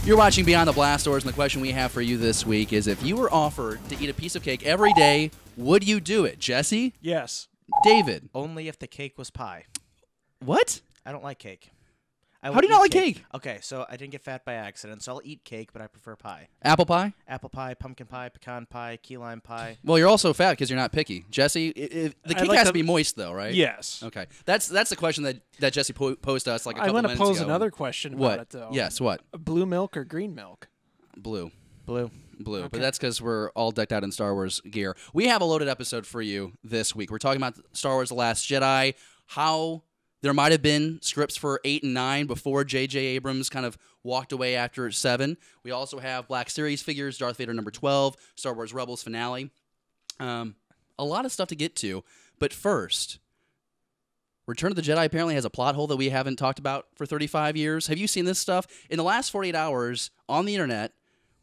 You're watching Beyond the Blast Doors, and the question we have for you this week is, if you were offered to eat a piece of cake every day, would you do it? Jesse? Yes. David? Only if the cake was pie. What? I don't like cake. How do you not like cake? Okay, so I didn't get fat by accident, so I'll eat cake, but I prefer pie. Apple pie? Apple pie, pumpkin pie, pecan pie, key lime pie. Well, you're also fat because you're not picky. Jesse, the cake has to be moist, though, right? Yes. Okay. That's the question that Jesse posed to us like a couple minutes ago. I want to pose another question about it, though. Yes, what? Blue milk or green milk? Blue. Blue. Blue. Okay. But that's because we're all decked out in Star Wars gear. We have a loaded episode for you this week. We're talking about Star Wars The Last Jedi, how there might have been scripts for 8 and 9 before J.J. Abrams kind of walked away after 7. We also have Black Series figures, Darth Vader number 12, Star Wars Rebels finale. A lot of stuff to get to. But first, Return of the Jedi apparently has a plot hole that we haven't talked about for 35 years. Have you seen this stuff? In the last 48 hours on the internet,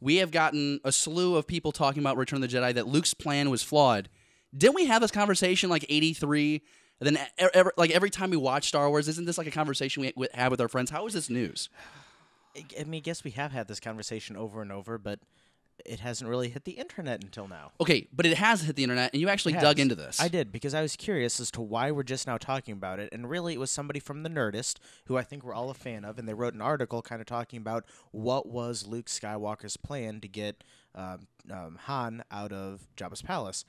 we have gotten a slew of people talking about Return of the Jedi, that Luke's plan was flawed. Didn't we have this conversation like 83? And then every time we watch Star Wars, isn't this like a conversation we have with our friends? How is this news? I mean, I guess we have had this conversation over and over, but it hasn't really hit the internet until now. Okay, but it has hit the internet, and you actually dug into this. I did, because I was curious as to why we're just now talking about it, and really it was somebody from the Nerdist, who I think we're all a fan of, and they wrote an article kind of talking about what was Luke Skywalker's plan to get Han out of Jabba's palace,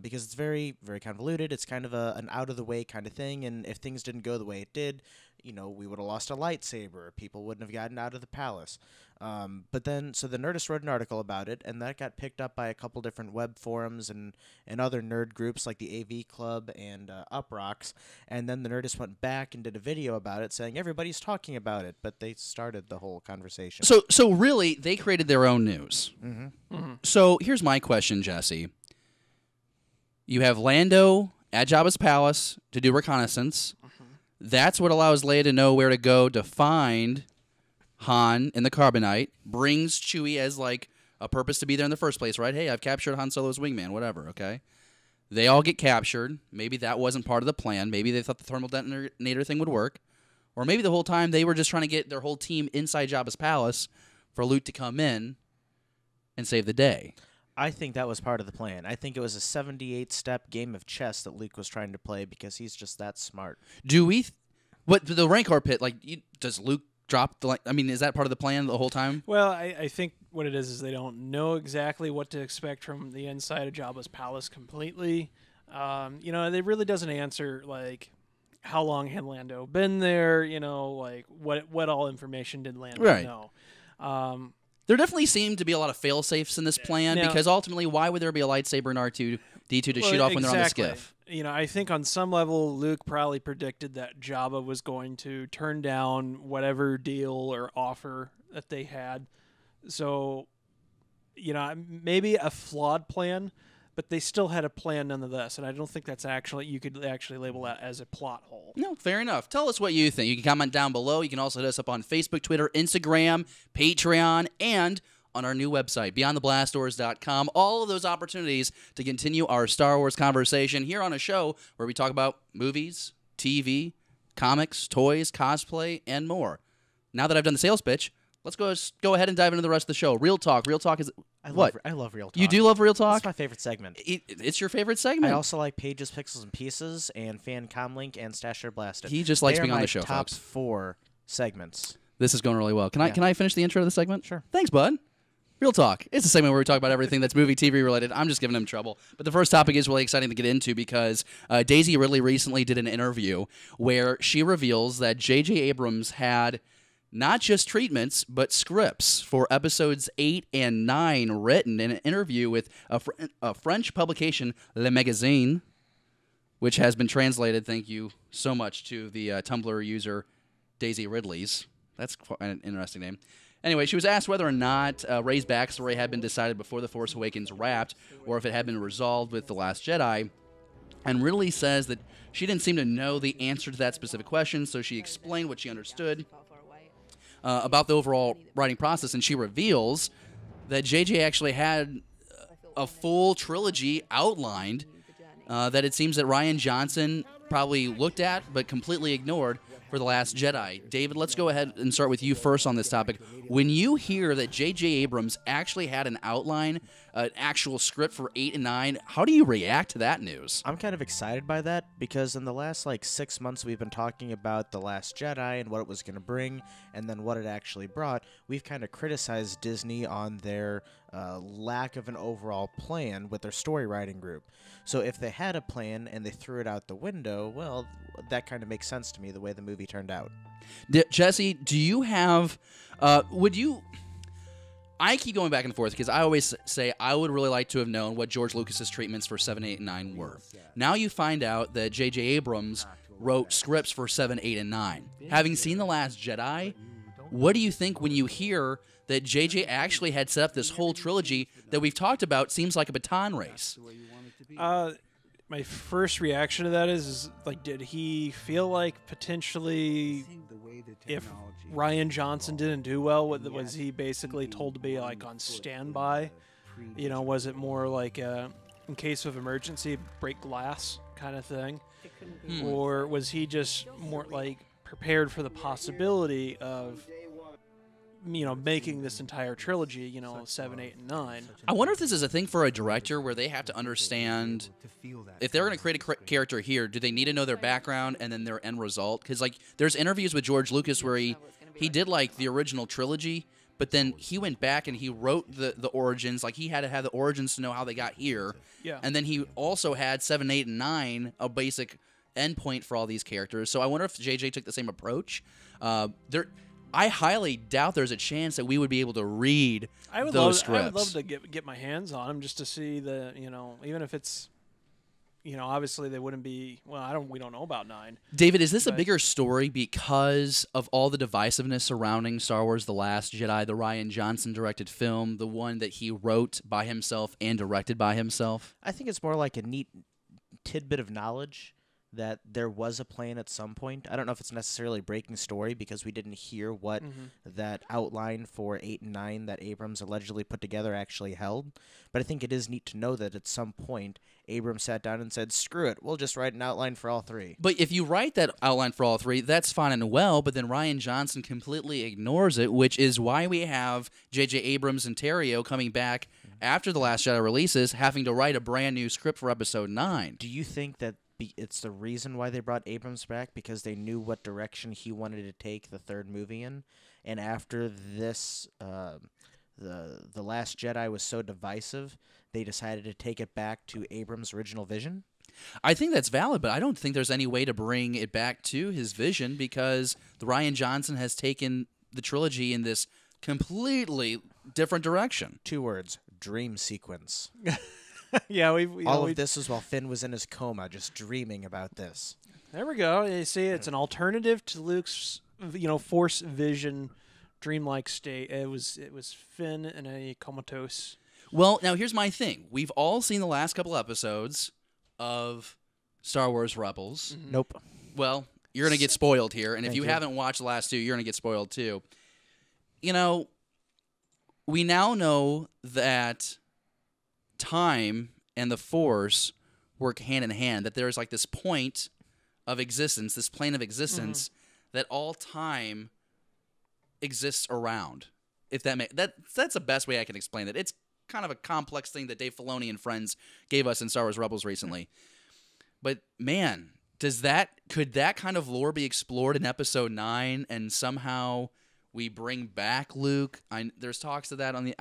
because it's very, very convoluted. It's kind of an out-of-the-way kind of thing, and if things didn't go the way it did, we would have lost a lightsaber. People wouldn't have gotten out of the palace. But then, so the Nerdist wrote an article about it, and that got picked up by a couple different web forums and other nerd groups like the AV Club and Uprocks. And then the Nerdist went back and did a video about it, saying everybody's talking about it, but they started the whole conversation. So really, they created their own news. Mm-hmm. Mm-hmm. So here's my question, Jesse. You have Lando at Jabba's palace to do reconnaissance. Mm-hmm. That's what allows Leia to know where to go to find Han in the Carbonite. Brings Chewie as like a purpose to be there in the first place, right? Hey, I've captured Han Solo's wingman, whatever, okay? They all get captured. Maybe that wasn't part of the plan. Maybe they thought the thermal detonator thing would work. Or maybe the whole time they were just trying to get their whole team inside Jabba's palace for Luke to come in and save the day. I think that was part of the plan. I think it was a 78-step game of chess that Luke was trying to play because he's just that smart. Do we... But the Rancor pit, does Luke drop the... is that part of the plan the whole time? Well, I think what it is they don't know exactly what to expect from the inside of Jabba's palace completely. It really doesn't answer, how long had Lando been there, what all information did Lando know. There definitely seem to be a lot of fail-safes in this plan, because ultimately, why would there be a lightsaber in R2-D2 to shoot off when they're on the skiff? I think on some level, Luke probably predicted that Jabba was going to turn down whatever deal or offer that they had. So, maybe a flawed plan, but they still had a plan nonetheless, and I don't think that's you could actually label that as a plot hole. No, fair enough. Tell us what you think. You can comment down below. You can also hit us up on Facebook, Twitter, Instagram, Patreon, and on our new website, beyondtheblastdoors.com. All of those opportunities to continue our Star Wars conversation here on a show where we talk about movies, TV, comics, toys, cosplay, and more. Now that I've done the sales pitch, let's go ahead and dive into the rest of the show. Real Talk. Real Talk is... I love Real Talk. You do love Real Talk? It's my favorite segment. It's your favorite segment. I also like Pages, Pixels, and Pieces, and Fan Comlink, and Stash Or Blasted. He just likes being on the show, top folks. 4 segments. This is going really well. Can I finish the intro to the segment? Sure. Thanks, bud. Real Talk. It's a segment where we talk about everything that's movie, TV related. I'm just giving him trouble. But the first topic is really exciting to get into because Daisy Ridley recently did an interview where she reveals that J.J. Abrams had not just treatments, but scripts for episodes 8 and 9 written in an interview with a French publication, Le Magazine, which has been translated, thank you so much to the Tumblr user Daisy Ridleys. That's quite an interesting name. Anyway, she was asked whether or not Rey's backstory had been decided before The Force Awakens wrapped, or if it had been resolved with The Last Jedi. And Ridley says that she didn't seem to know the answer to that specific question, so she explained what she understood about the overall writing process, and she reveals that JJ actually had a full trilogy outlined that it seems that Rian Johnson probably looked at but completely ignored for for The Last Jedi. David, let's go ahead and start with you first on this topic. When you hear that J.J. Abrams actually had an outline, an actual script for 8 and 9, how do you react to that news? I'm kind of excited by that because in the last 6 months we've been talking about The Last Jedi and what it was going to bring and then what it actually brought. We've kind of criticized Disney on their lack of an overall plan with their story writing group. So if they had a plan and they threw it out the window, well, that kind of makes sense to me the way the movie turned out. Jesse, do you have, would you... I keep going back and forth because I always say I would really like to have known what George Lucas's treatments for 7, 8, and 9 were. Now you find out that J.J. Abrams wrote scripts for 7, 8, and 9. Having seen The Last Jedi, what do you think when you hear that J.J. actually had set up this whole trilogy that we've talked about seems like a baton race? My first reaction to that is did he feel like potentially if Rian Johnson didn't do well, was he basically told to be on standby? Was it more like in case of emergency, break glass kind of thing? Or was he just more prepared for the possibility of making this entire trilogy, 7, 8, and 9. I wonder if this is a thing for a director where they have to understand if they're going to create a character here, do they need to know their background and then their end result? Because there's interviews with George Lucas where he did the original trilogy, but then he went back and he wrote the origins. He had to have the origins to know how they got here. Yeah. And then he also had 7, 8, and 9, a basic endpoint for all these characters. So I wonder if JJ took the same approach. I highly doubt there's a chance that we would be able to read those scripts. I would love to get my hands on them just to see even if it's, obviously they wouldn't be. Well, we don't know about 9. David, is this a bigger story because of all the divisiveness surrounding Star Wars: The Last Jedi, the Rian Johnson directed film, the one that he wrote by himself and directed by himself? I think it's more like a neat tidbit of knowledge that there was a plan at some point. I don't know if it's necessarily breaking story because we didn't hear what that outline for 8 and 9 that Abrams allegedly put together actually held. But I think it is neat to know that at some point Abrams sat down and said, screw it, we'll just write an outline for all 3. But if you write that outline for all 3, that's fine and well, but then Rian Johnson completely ignores it, which is why we have J.J. Abrams and Terrio coming back after The Last Jedi releases, having to write a brand new script for Episode 9. Do you think that it's the reason why they brought Abrams back because they knew what direction he wanted to take the 3rd movie in, and after this, the Last Jedi was so divisive, they decided to take it back to Abrams' original vision? I think that's valid, but I don't think there's any way to bring it back to his vision because the Rian Johnson has taken the trilogy in this completely different direction. 2 words: dream sequence. Yeah, all of this is while Finn was in his coma, just dreaming about this. There we go. You see, it's an alternative to Luke's, Force vision, dreamlike state. It was Finn in a comatose. Well, now here's my thing. We've all seen the last couple episodes of Star Wars Rebels. Mm-hmm. Nope. Well, you're gonna get spoiled here, and if Thank you you. haven't watched the last 2, you're gonna get spoiled too. We now know that time and the Force work hand in hand, that there's this point of existence, this plane of existence that all time exists around. If that's the best way I can explain it. It's kind of a complex thing that Dave Filoni and friends gave us in Star Wars Rebels recently. But man, could that kind of lore be explored in Episode 9 and somehow we bring back Luke? There's talks of that on the.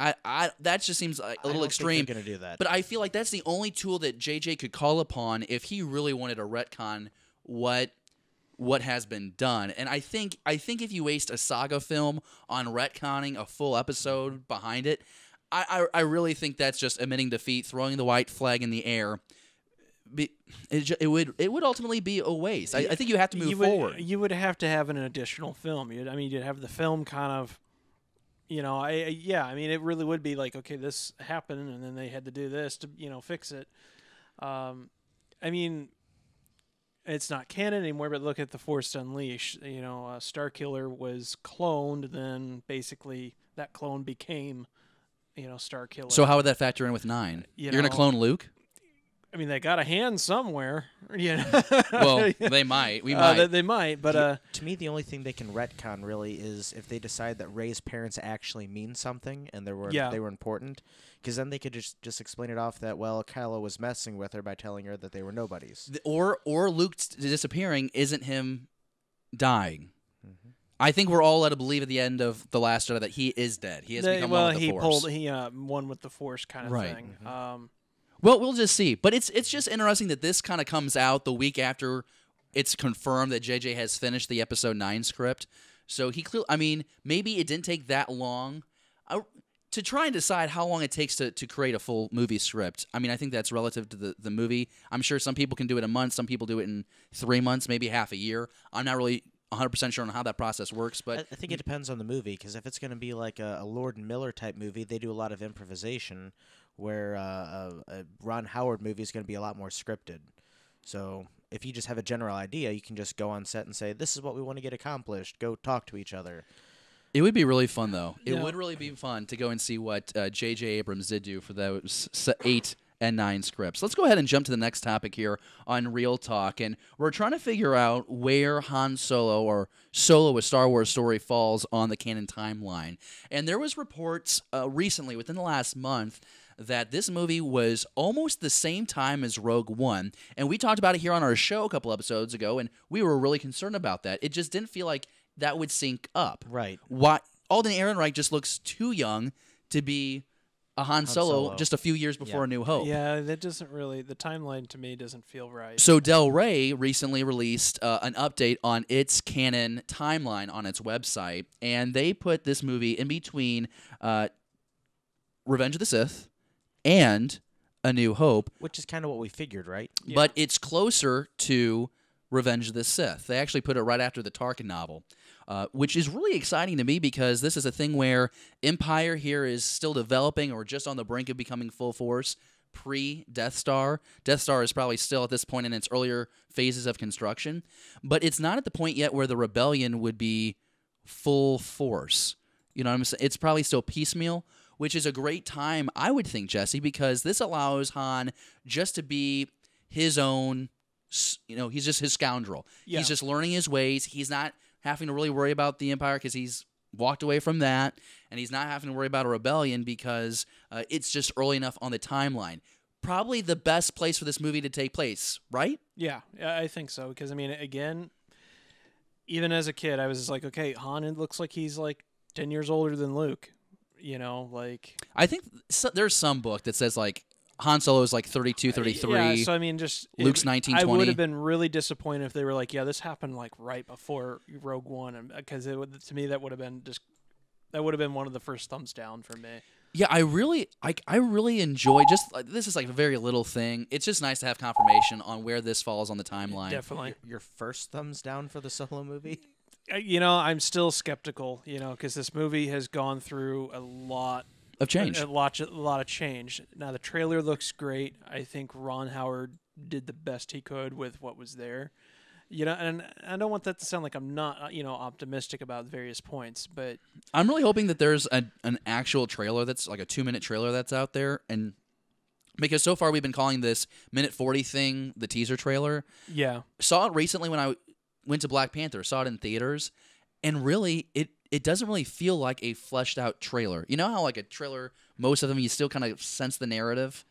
That just seems a little extreme. Think they're gonna do that. But I feel like that's the only tool that JJ could call upon if he really wanted to retcon what has been done. And I think if you waste a saga film on retconning a full episode behind it, I really think that's just admitting defeat, throwing the white flag in the air. It would ultimately be a waste. I think you have to move forward. You would have to have an additional film. You'd have the film kind of, it really would be okay, this happened, and then they had to do this to, fix it. It's not canon anymore, but look at The Force Unleashed. Starkiller was cloned, then basically that clone became, Starkiller. So how would that factor in with 9? You're going to clone Luke? I mean, they got a hand somewhere. You know? Well, they might. We might. They might, but To me, the only thing they can retcon really is if they decide that Rey's parents actually mean something and they were important, because then they could just explain it off that, well, Kylo was messing with her by telling her that they were nobodies. Or Luke disappearing isn't him dying. I think we're all led to believe at the end of The Last Jedi that he is dead. He has become one with the Force. He one with the Force kind of thing. Well, we'll just see. But it's just interesting that this kind of comes out the week after it's confirmed that JJ has finished the Episode 9 script. So maybe it didn't take that long to try and decide how long it takes to create a full movie script. I mean, I think that's relative to the movie. I'm sure some people can do it in a month. Some people do it in 3 months, maybe half a year. I'm not really 100% sure on how that process works, but I think it depends on the movie, because if it's going to be like a Lord and Miller type movie, they do a lot of improvisation, where a Ron Howard movie is going to be a lot more scripted. So if you just have a general idea, you can just go on set and say, this is what we want to get accomplished. Go talk to each other. It would be really fun, though. It would really be fun to go and see what J.J. Abrams did do for those 8 and 9 scripts. Let's go ahead and jump to the next topic here on Real Talk, and we're trying to figure out where Han Solo or Solo, a Star Wars story, falls on the canon timeline. And there was reports recently, within the last month, that this movie was almost the same time as Rogue One, and we talked about it here on our show a couple episodes ago, and we were really concerned about that. It just didn't feel like that would sync up. Right. Alden Ehrenreich just looks too young to be a Han Solo just a few years before A New Hope. Yeah, that doesn't really, the timeline to me doesn't feel right. So Del Rey recently released an update on its canon timeline on its website, and they put this movie in between Revenge of the Sith and A New Hope. Which is kind of what we figured, right? Yeah. But it's closer to Revenge of the Sith. They actually put it right after the Tarkin novel. Which is really exciting to me, because this is a thing where Empire here is still developing or just on the brink of becoming full force pre-Death Star. Death Star is probably still at this point in its earlier phases of construction, but it's not at the point yet where the rebellion would be full force. You know what I'm saying? It's probably still piecemeal, which is a great time, I would think, Jesse, because this allows Han just to be his own, he's just his scoundrel. Yeah. He's just learning his ways. He's not having to really worry about the Empire because he's walked away from that, and he's not having to worry about a rebellion because it's just early enough on the timeline. Probably the best place for this movie to take place, right? Yeah, I think so, because, I mean, again, even as a kid, I was just like, okay, Han, it looks like he's like 10 years older than Luke, I think there's some book that says, like, Han Solo is like 32, 33. Yeah, so I mean, Luke's 19, 20. I would have been really disappointed if they were like, yeah, this happened like right before Rogue One, because to me that would have been one of the first thumbs down for me. Yeah, I really enjoy this is like a very little thing. It's just nice to have confirmation on where this falls on the timeline. Definitely. Your first thumbs down for the Solo movie? I'm still skeptical, because this movie has gone through a lot of change. A lot of change. Now, the trailer looks great. I think Ron Howard did the best he could with what was there. And I don't want that to sound like I'm not, optimistic about various points, but I'm really hoping that there's an actual trailer that's like a 2-minute trailer that's out there, and because so far we've been calling this minute 40 thing the teaser trailer. Yeah. Saw it recently when I went to Black Panther, saw it in theaters, and really it doesn't really feel like a fleshed out trailer. You know how like a trailer, most of them you still kind of sense the narrative.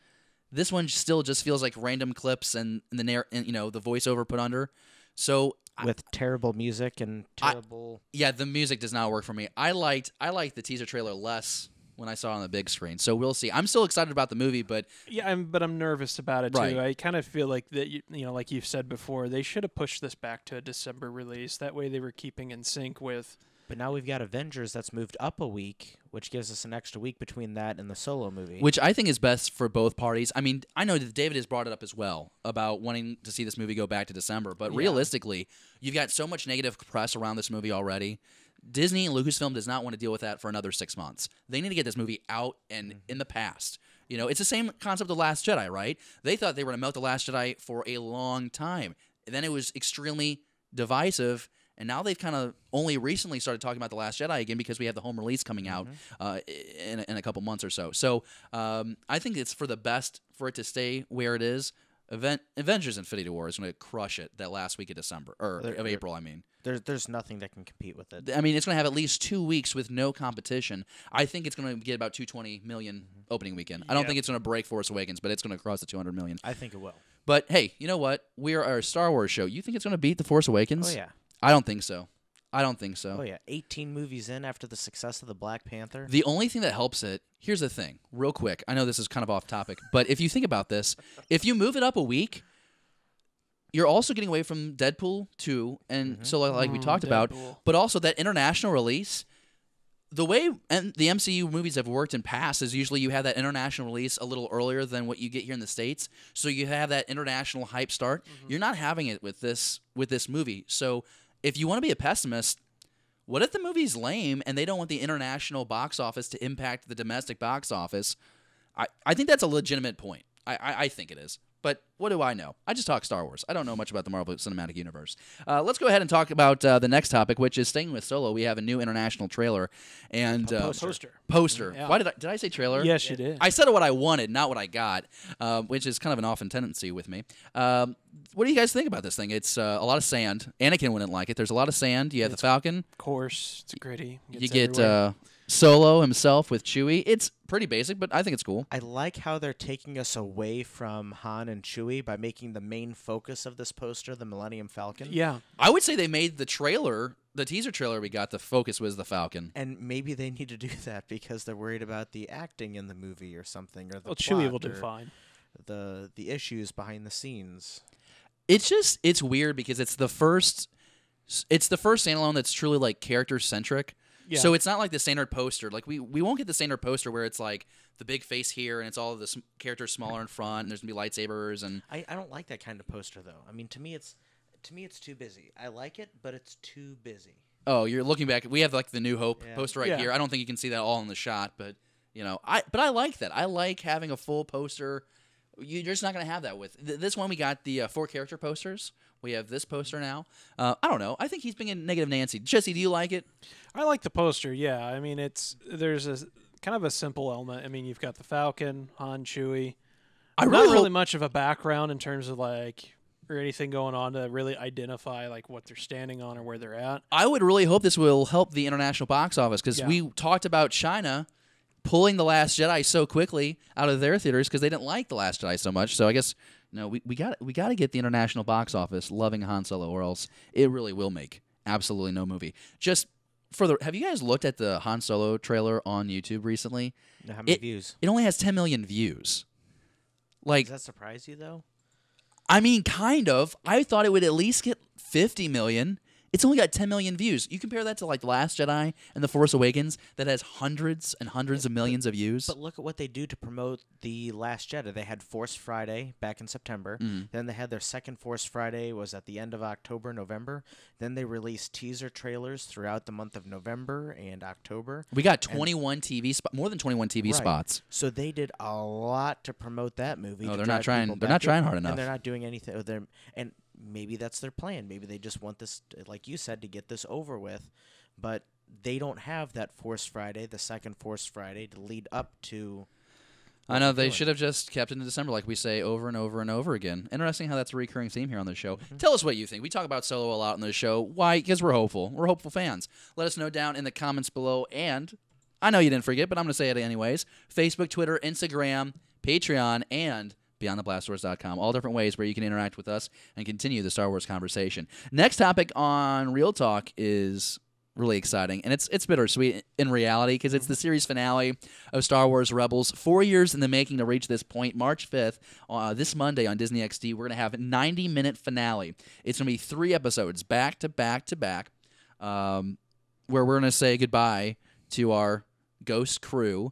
This one still just feels like random clips and the voiceover put under. So with terrible music and terrible. The music does not work for me. I liked the teaser trailer less when I saw it on the big screen. So we'll see. I'm still excited about the movie, but I'm nervous about it too. Right. I kind of feel like that. Like you've said before, they should have pushed this back to a December release. That way, they were keeping in sync with. But now we've got Avengers that's moved up a week, which gives us an extra week between that and the Solo movie. Which I think is best for both parties. I mean, I know that David has brought it up as well about wanting to see this movie go back to December. But realistically, you've got so much negative press around this movie already. Disney and Lucasfilm does not want to deal with that for another 6 months. They need to get this movie out and in the past. It's the same concept of Last Jedi, right? They thought they were going to melt The Last Jedi for a long time. And then it was extremely divisive. And now they've kind of only recently started talking about The Last Jedi again because we have the home release coming out in a couple months or so. So I think it's for the best for it to stay where it is. Avengers Infinity War is going to crush it that last week of December, or of April, I mean. There's nothing that can compete with it. I mean, it's going to have at least 2 weeks with no competition. I think it's going to get about 220 million opening weekend. I don't think it's going to break Force Awakens, but it's going to cross the 200 million. I think it will. But hey, you know what? We are a Star Wars show. You think it's going to beat The Force Awakens? Oh, yeah. I don't think so. Oh, yeah. 18 movies in after the success of the Black Panther. The only thing that helps it, here's the thing, real quick. I know this is kind of off topic, but if you think about this, if you move it up a week, you're also getting away from Deadpool 2 and Solo, like we talked about, but also that international release. The way the MCU movies have worked in past is usually you have that international release a little earlier than what you get here in the States, so you have that international hype start. You're not having it with this movie. So if you want to be a pessimist, what if the movie's lame and they don't want the international box office to impact the domestic box office? I think that's a legitimate point. I think it is. But what do I know? I just talk Star Wars. I don't know much about the Marvel Cinematic Universe. Let's go ahead and talk about the next topic, which is staying with Solo. We have a new international trailer and poster. Yeah. Why did I say trailer? Yes, you did. I said what I wanted, not what I got, which is kind of an often tendency with me. What do you guys think about this thing? It's a lot of sand. Anakin wouldn't like it. There's a lot of sand. You have the Falcon. Of course, it's gritty. You get Solo himself with Chewie. It's pretty basic, but I think it's cool. I like how they're taking us away from Han and Chewie by making the main focus of this poster the Millennium Falcon. Yeah. I would say they made the teaser trailer we got, the focus was the Falcon. And maybe they need to do that because they're worried about the acting in the movie or something, or the plot, Chewie will do fine. The issues behind the scenes. It's weird because it's the first standalone that's truly like character centric. Yeah. So it's not like the standard poster. Like we won't get the standard poster where it's like the big face here and it's all of the characters smaller in front and there's gonna be lightsabers and. I don't like that kind of poster though. I mean, to me it's too busy. I like it, but it's too busy. Oh, you're looking back. We have like the New Hope poster right here. I don't think you can see that all in the shot, but I like that. I like having a full poster. You're just not going to have that with this one. We got the 4 character posters. We have this poster now. I don't know. I think he's being a negative Nancy. Jesse, do you like it? I like the poster. Yeah, I mean there's a kind of a simple element. I mean you've got the Falcon, Han, Chewie. Not really much of a background in terms of like or anything going on to really identify like what they're standing on or where they're at. I would really hope this will help the international box office because we talked about China pulling The Last Jedi so quickly out of their theaters because they didn't like The Last Jedi so much. So I guess we got to get the international box office loving Han Solo, or else it really will make absolutely no movie. Just further, have you guys looked at the Han Solo trailer on YouTube recently? How many views? It only has 10 million views. Like, does that surprise you though? I mean, kind of. I thought it would at least get 50 million. It's only got 10 million views. You compare that to like The Last Jedi and The Force Awakens that has hundreds and hundreds of millions of views. But look at what they do to promote The Last Jedi. They had Force Friday back in September. Then they had their second Force Friday was at the end of October, November. Then they released teaser trailers throughout the month of November and October. We got 21 TV spots, more than 21 TV spots. So they did a lot to promote that movie. Oh, they're not trying. They're not trying hard enough. And they're not doing anything. And maybe that's their plan. Maybe they just want this, like you said, to get this over with. But they don't have that Force Friday, the second Force Friday, to lead up to. I know they should have just kept it in December, like we say over and over and over again. Interesting how that's a recurring theme here on the show. Tell us what you think. We talk about Solo a lot on the show. Why? Because we're hopeful. We're hopeful fans. Let us know down in the comments below. And I know you didn't forget, but I'm going to say it anyways. Facebook, Twitter, Instagram, Patreon, and BeyondTheBlastDoors.com. All different ways where you can interact with us and continue the Star Wars conversation. Next topic on Real Talk is really exciting, and it's bittersweet in reality because it's the series finale of Star Wars Rebels. 4 years in the making to reach this point. March 5th, this Monday on Disney XD, we're going to have a 90-minute finale. It's going to be 3 episodes back to back to back where we're going to say goodbye to our ghost crew.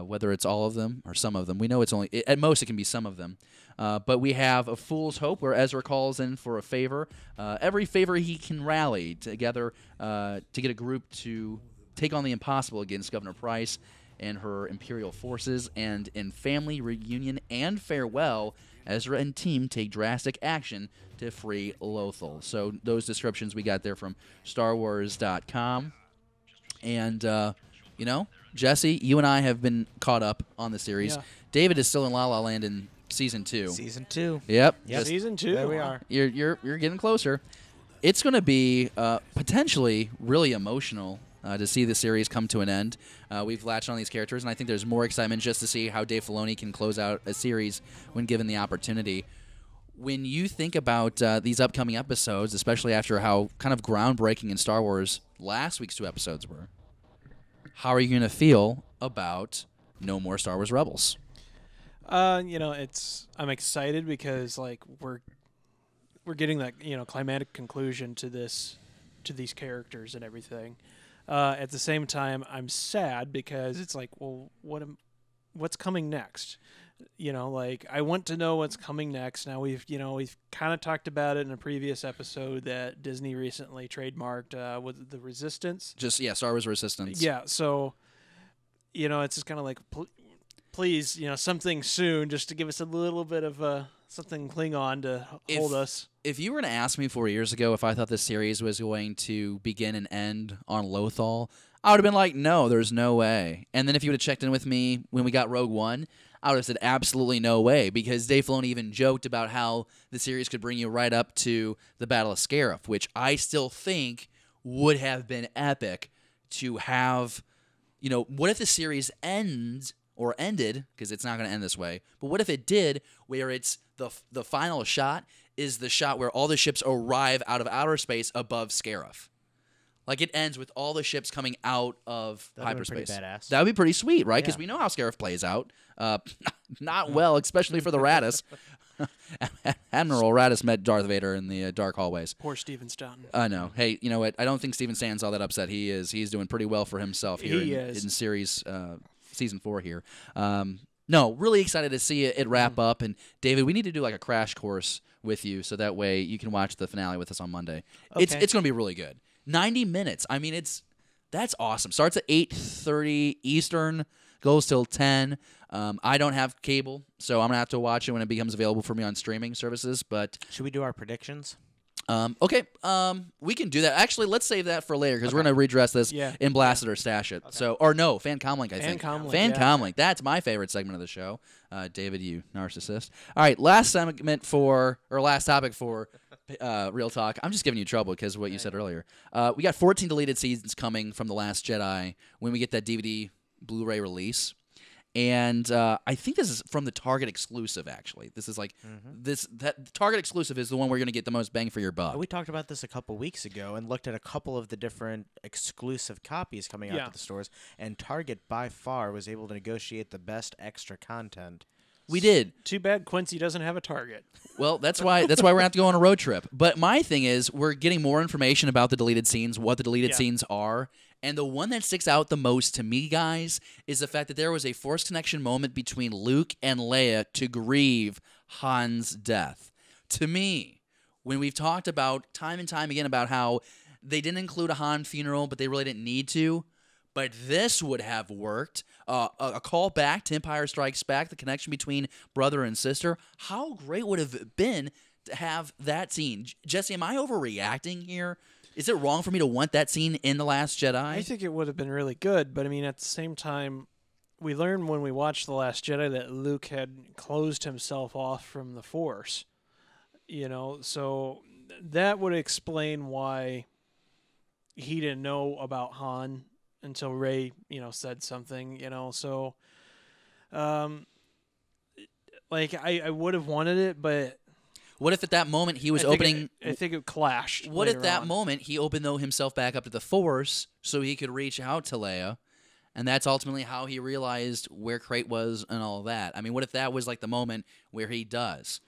Whether it's all of them or some of them. We know it's only, at most it can be some of them. But we have A Fool's Hope where Ezra calls in for a favor. Every favor he can rally together to get a group to take on the impossible against Governor Price and her Imperial forces. And in family reunion and farewell, Ezra and team take drastic action to free Lothal. So those descriptions we got there from StarWars.com. And, Jesse, you and I have been caught up on the series. Yeah. David is still in La La Land in season 2. Season 2. Yep. Yep. Season 2. There we are. You're getting closer. It's going to be potentially really emotional to see the series come to an end. We've latched on these characters, and I think there's more excitement just to see how Dave Filoni can close out a series when given the opportunity. When you think about these upcoming episodes, especially after how kind of groundbreaking in Star Wars last week's 2 episodes were, how are you going to feel about no more Star Wars Rebels? I'm excited because like we're getting that climatic conclusion to these characters and everything. At the same time, I'm sad because it's like, well, what's coming next? Like I want to know what's coming next. Now we've kind of talked about it in a previous episode that Disney recently trademarked with the Resistance. Star Wars Resistance. Yeah, so it's just kind of like please, something soon just to give us a little bit of something to cling on to hold us. If you were to ask me 4 years ago if I thought this series was going to begin and end on Lothal, I would have been like, no, there's no way. And then if you would have checked in with me when we got Rogue One, I would have said absolutely no way, because Dave Filoni even joked about how the series could bring you right up to the Battle of Scarif, which I still think would have been epic to have. What if the series ended, because it's not going to end this way, but what if it did, where it's the final shot is the shot where all the ships arrive out of outer space above Scarif? Like it ends with all the ships coming out of hyperspace. Pretty badass. That would be pretty sweet, right? Because Yeah. we know how Scarif plays out. Not well, especially for the Raddus. Admiral Raddus met Darth Vader in the dark hallways. Poor Steven Stanton. I know. Hey, you know what? I don't think Steven Stanton's all that upset. He's doing pretty well for himself here in series season 4 here. No, really excited to see it wrap up. And David, we need to do like a crash course with you, so that way you can watch the finale with us on Monday. Okay. It's going to be really good. 90 minutes. I mean, that's awesome. Starts at 8:30 Eastern, goes till 10. I don't have cable, so I'm gonna have to watch it when it becomes available for me on streaming services. But should we do our predictions? Okay, we can do that. Actually, let's save that for later, because we're gonna redress this in Blast It or Stash It. Okay. So, or no, Fan Comlink, I think. Fan Comlink. That's my favorite segment of the show. David, you narcissist. All right, last topic for Real Talk. I'm just giving you trouble because of what you said earlier. We got 14 deleted scenes coming from The Last Jedi when we get that DVD Blu-ray release. And I think this is from the Target exclusive, actually. This is like that Target exclusive is the one where you're going to get the most bang for your buck. We talked about this a couple weeks ago and looked at a couple of the different exclusive copies coming out to the stores, and Target by far was able to negotiate the best extra content. We did. Too bad Quincy doesn't have a Target. Well, that's why we're going to have to go on a road trip. But my thing is, we're getting more information about the deleted scenes, what the deleted scenes are. And the one that sticks out the most to me, guys, is the fact that there was a Force connection moment between Luke and Leia to grieve Han's death. To me, when we've talked about time and time again about how they didn't include a Han funeral, but they really didn't need to, but this would have worked. A call back to Empire Strikes Back, the connection between brother and sister. How great would it have been to have that scene? Jesse, am I overreacting here? Is it wrong for me to want that scene in The Last Jedi? I think it would have been really good, but I mean, at the same time, we learned when we watched The Last Jedi that Luke had closed himself off from the Force. So that would explain why he didn't know about Han until Rey, said something, So, I would have wanted it, but what if at that moment he was I opening... think it clashed. What if that on. moment he opened himself back up to the Force so he could reach out to Leia, and that's ultimately how he realized where Crate was and all of that? I mean, what if that was like the moment where he does?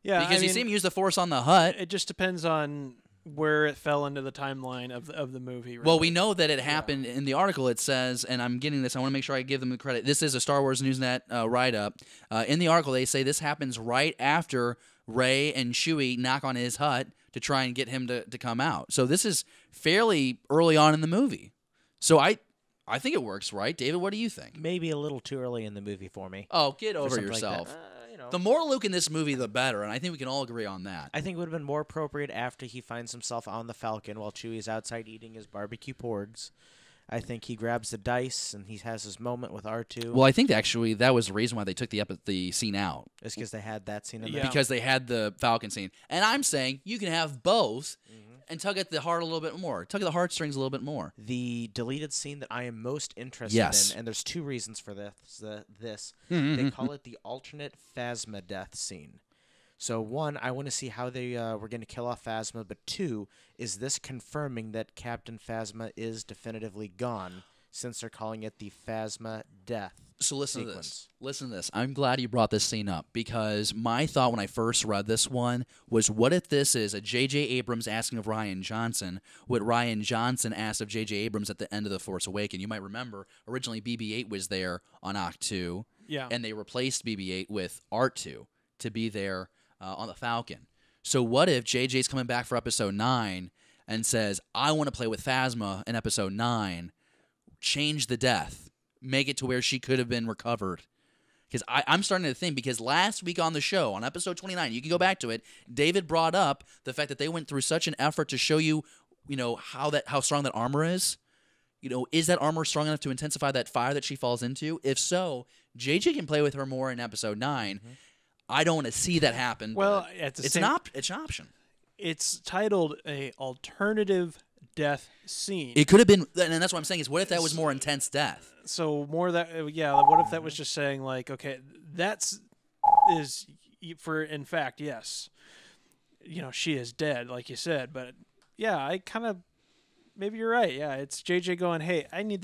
Yeah, because you see him use the Force on the Hutt. It just depends on where it fell into the timeline of the movie. Really. Well, we know that it happened in the article. It says, and I'm getting this, I want to make sure I give them the credit. This is a Star Wars Newsnet write-up. In the article, they say this happens right after Rey and Chewie knock on his hut to try and get him to come out. So this is fairly early on in the movie. So I think it works, right? David, what do you think? Maybe a little too early in the movie for me. Oh, get over yourself. Like the more Luke in this movie, the better, and I think we can all agree on that. I think it would have been more appropriate after he finds himself on the Falcon while Chewie's outside eating his barbecue porgs. I think he grabs the dice and he has his moment with R2. Well, I think actually that was the reason why they took the scene out. It's because they had that scene in Yeah. there. Because they had the Falcon scene. And I'm saying you can have both and tug at the heart a little bit more. Tug at the heartstrings a little bit more. The deleted scene that I am most interested Yes. in, and there's 2 reasons for this. Mm-hmm. They call it the alternate Phasma death scene. So 1, I want to see how they were going to kill off Phasma, but 2, is this confirming that Captain Phasma is definitively gone, since they're calling it the Phasma death So listen to sequence? this. Listen to this. I'm glad you brought this scene up because my thought when I first read this one was, what if this is a J.J. Abrams asking of Rian Johnson what Rian Johnson asked of J.J. Abrams at the end of The Force Awakens? You might remember originally BB-8 was there on Octu, Yeah. and they replaced BB-8 with R2 to be there on the Falcon. So what if JJ's coming back for Episode 9 and says, I want to play with Phasma in Episode 9, change the death, make it to where she could have been recovered? Because I'm starting to think, because last week on the show, on Episode 29, you can go back to it, David brought up the fact that they went through such an effort to show you, how strong that armor is. Is that armor strong enough to intensify that fire that she falls into? If so, JJ can play with her more in Episode 9. I don't want to see that happen. Well, but at the it's same- it's an option. It's titled a alternative death scene. It could have been, and that's what I'm saying is, what if that was more intense death? So more that what if that was just saying like, okay, in fact, yes, she is dead, like you said, but yeah, I kind of, maybe you're right. Yeah, it's JJ going, hey, I need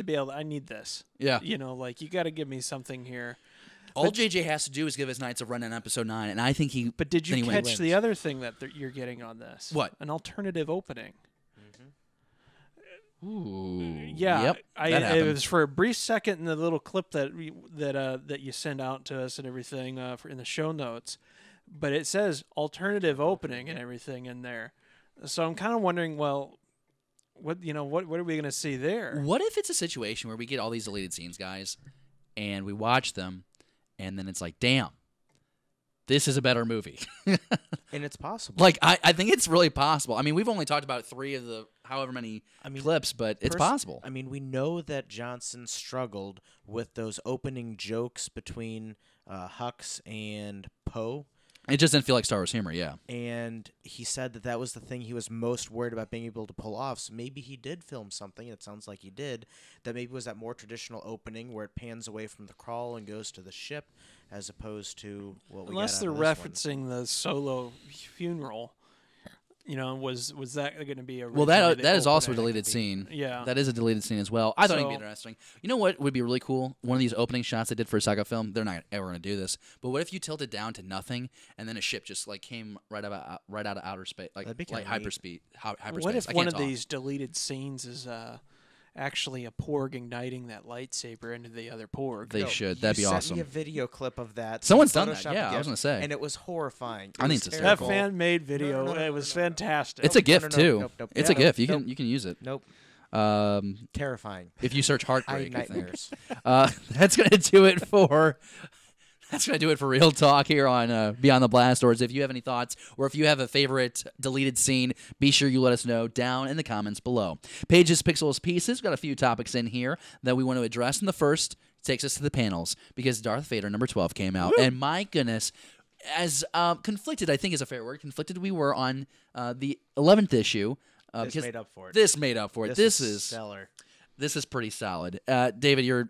this. Yeah. Like you got to give me something here. All JJ has to do is give his Knights of Ren in Episode 9, and I think he. But did then you he catch wins. the other thing that you're getting on this? What? An alternative opening. Ooh. Yeah, Yep. That it happened. was for a brief second in the little clip that you send out to us and everything in the show notes, but it says alternative opening and everything in there. So I'm kind of wondering, well, what are we going to see there? What if it's a situation where we get all these deleted scenes, guys, and we watch them, and then it's like, damn, this is a better movie. And it's possible. Like, I think it's really possible. I mean, we've only talked about 3 of the however many clips, but it's possible. I mean, we know that Johnson struggled with those opening jokes between Hux and Poe. It just didn't feel like Star Wars humor, yeah. And he said that was the thing he was most worried about being able to pull off. So maybe he did film something, it sounds like he did, that maybe was that more traditional opening where it pans away from the crawl and goes to the ship, as opposed to what we Unless got they're out of this one. referencing the Solo funeral, was that going to be a Well, that is also a deleted scene. Yeah. That is a deleted scene as well. I thought it'd be So- interesting. You know what would be really cool? One of these opening shots they did for a Saga film. They're not ever going to do this. But what if you tilted down to nothing and then a ship just like came right out of outer space, That'd be kinda neat. hyperspace? What if I one can't of talk. these deleted scenes is actually a Porg igniting that lightsaber into the other Porg? They Yo, should. you That'd be sent awesome. me a video clip of that. Someone's done that, Photoshopped yeah, I GIF, was gonna say. and it was horrifying. I think was it's That hysterical. terrible. fan-made video, No, it was no. fantastic. It's a No, GIF no, too. nope. It's a Yeah, GIF. You nope. can use it. Nope. If you search I heartbreak, had I think. nightmares. That's gonna do it for. That's going to do it for Real Talk here on Beyond the Blast Doors. If you have any thoughts or if you have a favorite deleted scene, be sure you let us know down in the comments below. Pages, Pixels, Pieces. We've got a few topics in here that we want to address. And the first takes us to the panels because Darth Vader number 12 came out. And my goodness, as conflicted, I think is a fair word, conflicted we were on the 11th issue. This because made up for it. This made up for it. This is stellar. This is pretty solid. David, you're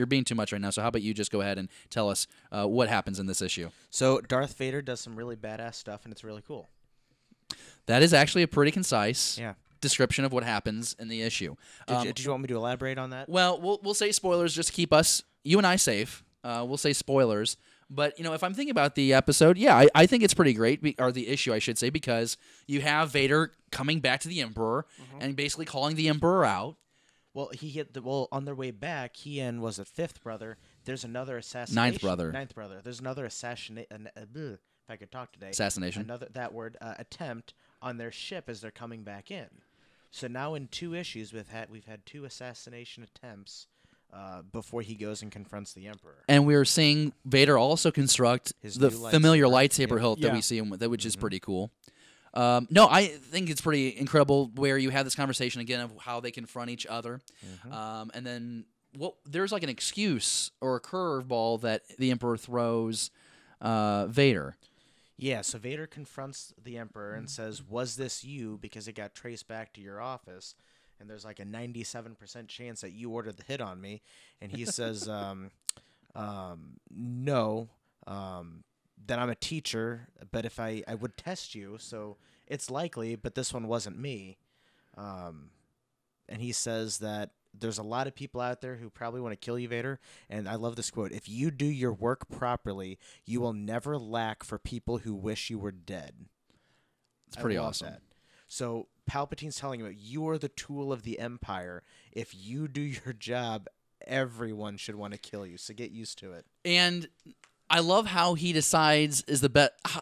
being too much right now. So how about you just go ahead and tell us what happens in this issue? So Darth Vader does some really badass stuff, and it's really cool. That is actually a pretty concise Yeah. description of what happens in the issue. Did you want me to elaborate on that? Well, we'll say spoilers just to keep you and I safe. We'll say spoilers. But, if I'm thinking about the episode, yeah, I think it's pretty great, or the issue, I should say, because you have Vader coming back to the Emperor and basically calling the Emperor out. Well, on their way back, he and was it fifth brother? There's another assassination. Ninth brother. Ninth brother. There's another assassination. If I could talk today. Assassination. Attempt on their ship as they're coming back in. So now in 2 issues, we've had 2 assassination attempts before he goes and confronts the Emperor. And we're seeing Vader also construct His the new familiar lightsaber. lightsaber Yep. hilt that Yeah. we see him with, which is pretty cool. No, I think it's pretty incredible where you have this conversation again of how they confront each other, and then there's like an excuse or a curveball that the Emperor throws Vader. Yeah, so Vader confronts the Emperor and says, "Was this you? Because it got traced back to your office, and there's like a 97% chance that you ordered the hit on me." And he says, "No, that I'm a teacher, but if I would test you, so it's likely, but this one wasn't me." And he says that there's a lot of people out there who probably want to kill you, Vader. And I love this quote: "If you do your work properly, you will never lack for people who wish you were dead." It's pretty awesome. That. So Palpatine's telling him, you are the tool of the Empire. If you do your job, everyone should want to kill you. So get used to it. And I love how he decides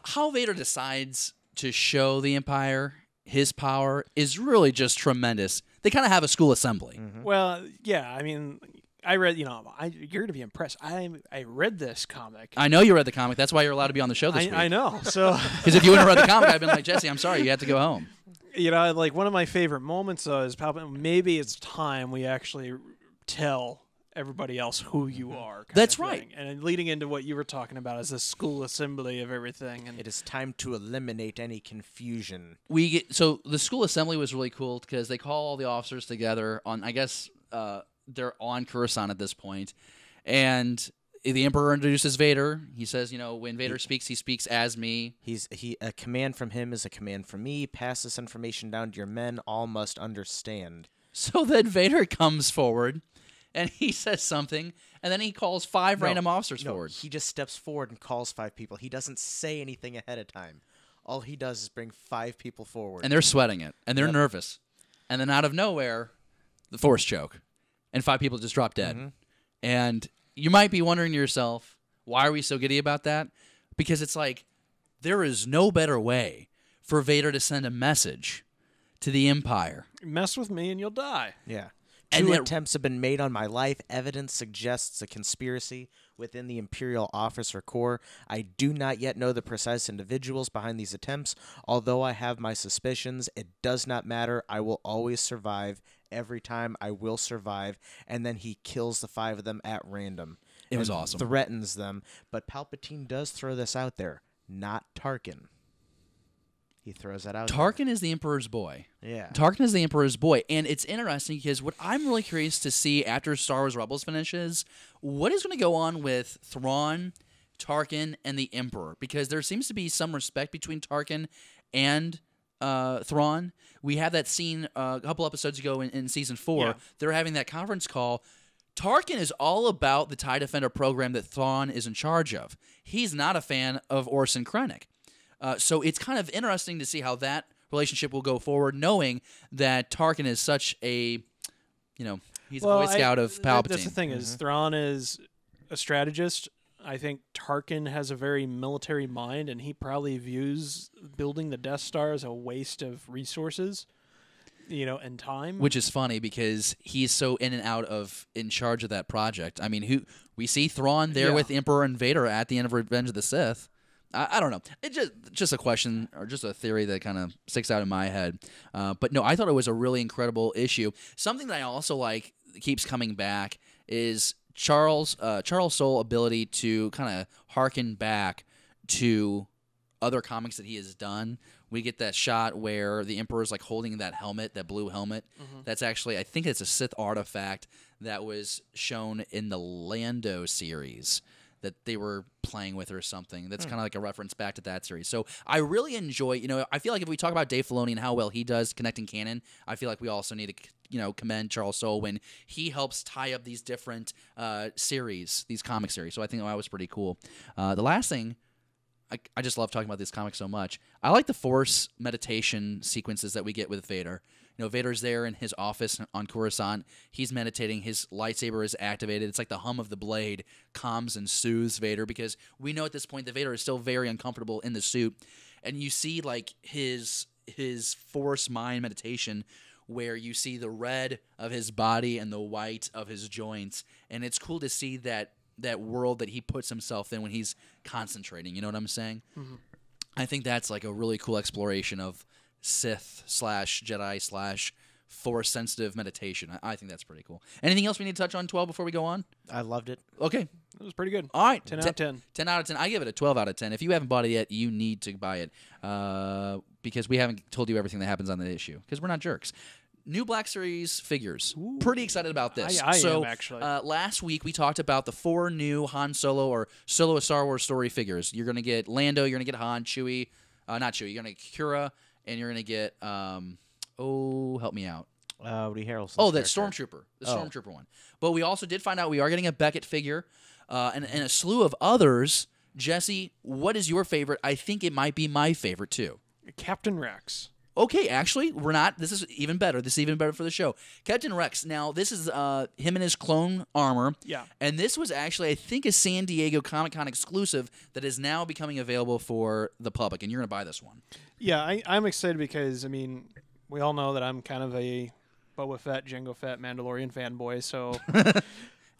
how Vader decides to show the Empire his power is really just tremendous. They kind of have a school assembly. Well, yeah, I mean, I read, you're going to be impressed. I read this comic. I know you read the comic. That's why you're allowed to be on the show this week. I know. So because if you wouldn't have read the comic, I'd been like, Jesse, I'm sorry, you have to go home. Like one of my favorite moments is maybe it's time we actually tell everybody else who you are. That's right. And leading into what you were talking about is the school assembly of everything. And it is time to eliminate any confusion. So the school assembly was really cool because they call all the officers together on, I guess they're on Coruscant at this point, and the Emperor introduces Vader. He says, when Vader speaks, he speaks as me. A command from him is a command from me. Pass this information down to your men. All must understand. So then Vader comes forward, and he says something, and then he calls five random officers forward. He just steps forward and calls 5 people. He doesn't say anything ahead of time. All he does is bring 5 people forward. And they're sweating it, and they're nervous. And then out of nowhere, the Force choke, and 5 people just drop dead. And you might be wondering to yourself, why are we so giddy about that? Because it's like, there is no better way for Vader to send a message to the Empire. Mess with me and you'll die. Yeah. 2 attempts have been made on my life. Evidence suggests a conspiracy within the Imperial Officer Corps. I do not yet know the precise individuals behind these attempts. Although I have my suspicions, it does not matter. I will always survive. Every time I will survive. And then he kills the 5 of them at random. It was awesome. Threatens them. But Palpatine does throw this out there. Not Tarkin. He throws that out. Tarkin is the Emperor's boy. Yeah. Tarkin is the Emperor's boy. And it's interesting because what I'm really curious to see after Star Wars Rebels finishes, what is going to go on with Thrawn, Tarkin, and the Emperor? Because there seems to be some respect between Tarkin and Thrawn. We had that scene a couple episodes ago in Season 4. Yeah. They're having that conference call. Tarkin is all about the TIE Defender program that Thrawn is in charge of. He's not a fan of Orson Krennic. So it's kind of interesting to see how that relationship will go forward, knowing that Tarkin is such a, he's a Boy Scout of Palpatine. That's the thing is, Thrawn is a strategist. I think Tarkin has a very military mind, and he probably views building the Death Star as a waste of resources, and time. Which is funny because he's so in and out in charge of that project. I mean, we see Thrawn there with Emperor and Vader at the end of Revenge of the Sith. I don't know. It's just a question or just a theory that kind of sticks out in my head. But no, I thought it was a really incredible issue. Something that I also like keeps coming back is Charles Soule's ability to kind of harken back to other comics that he has done. We get that shot where the Emperor's like holding that helmet, that blue helmet. That's actually, I think it's a Sith artifact that was shown in the Lando series that they were playing with or something. That's kind of like a reference back to that series. So I really enjoy, I feel like if we talk about Dave Filoni and how well he does connecting canon, I feel like we also need to, commend Charles Soule when he helps tie up these different series, these comic series. So I think that was pretty cool. The last thing, I just love talking about this comic so much. I like the Force meditation sequences that we get with Vader. Vader's there in his office on Coruscant. He's meditating. His lightsaber is activated. It's like the hum of the blade calms and soothes Vader because we know at this point that Vader is still very uncomfortable in the suit. And you see like his Force mind meditation where you see the red of his body and the white of his joints. And it's cool to see that world that he puts himself in when he's concentrating. You know what I'm saying? I think that's like a really cool exploration of Sith / Jedi / Force-sensitive meditation. I think that's pretty cool. Anything else we need to touch on 12 before we go on? I loved it. Okay. It was pretty good. All right. 10 out of 10. 10 out of 10. I give it a 12 out of 10. If you haven't bought it yet, you need to buy it because we haven't told you everything that happens on the issue because we're not jerks. New Black Series figures. Ooh. Pretty excited about this. I am, actually. Last week we talked about the 4 new Han Solo or Solo a Star Wars Story figures. You're going to get Lando, you're going to get Han, Chewie, not Chewie, you're going to get Kira, and you're going to get, help me out. Woody Harrelson's that character. Stormtrooper. The Stormtrooper one. But we also did find out we are getting a Beckett figure and a slew of others. Jesse, what is your favorite? I think it might be my favorite, too. Captain Rex. Okay, actually, we're not. This is even better. This is even better for the show. Captain Rex. Now, this is him in his clone armor. Yeah. And this was actually, I think, a San Diego Comic-Con exclusive that is now becoming available for the public, and you're going to buy this one. Yeah, I'm excited because, I mean, we all know that I'm kind of a Boba Fett, Jango Fett, Mandalorian fanboy, so...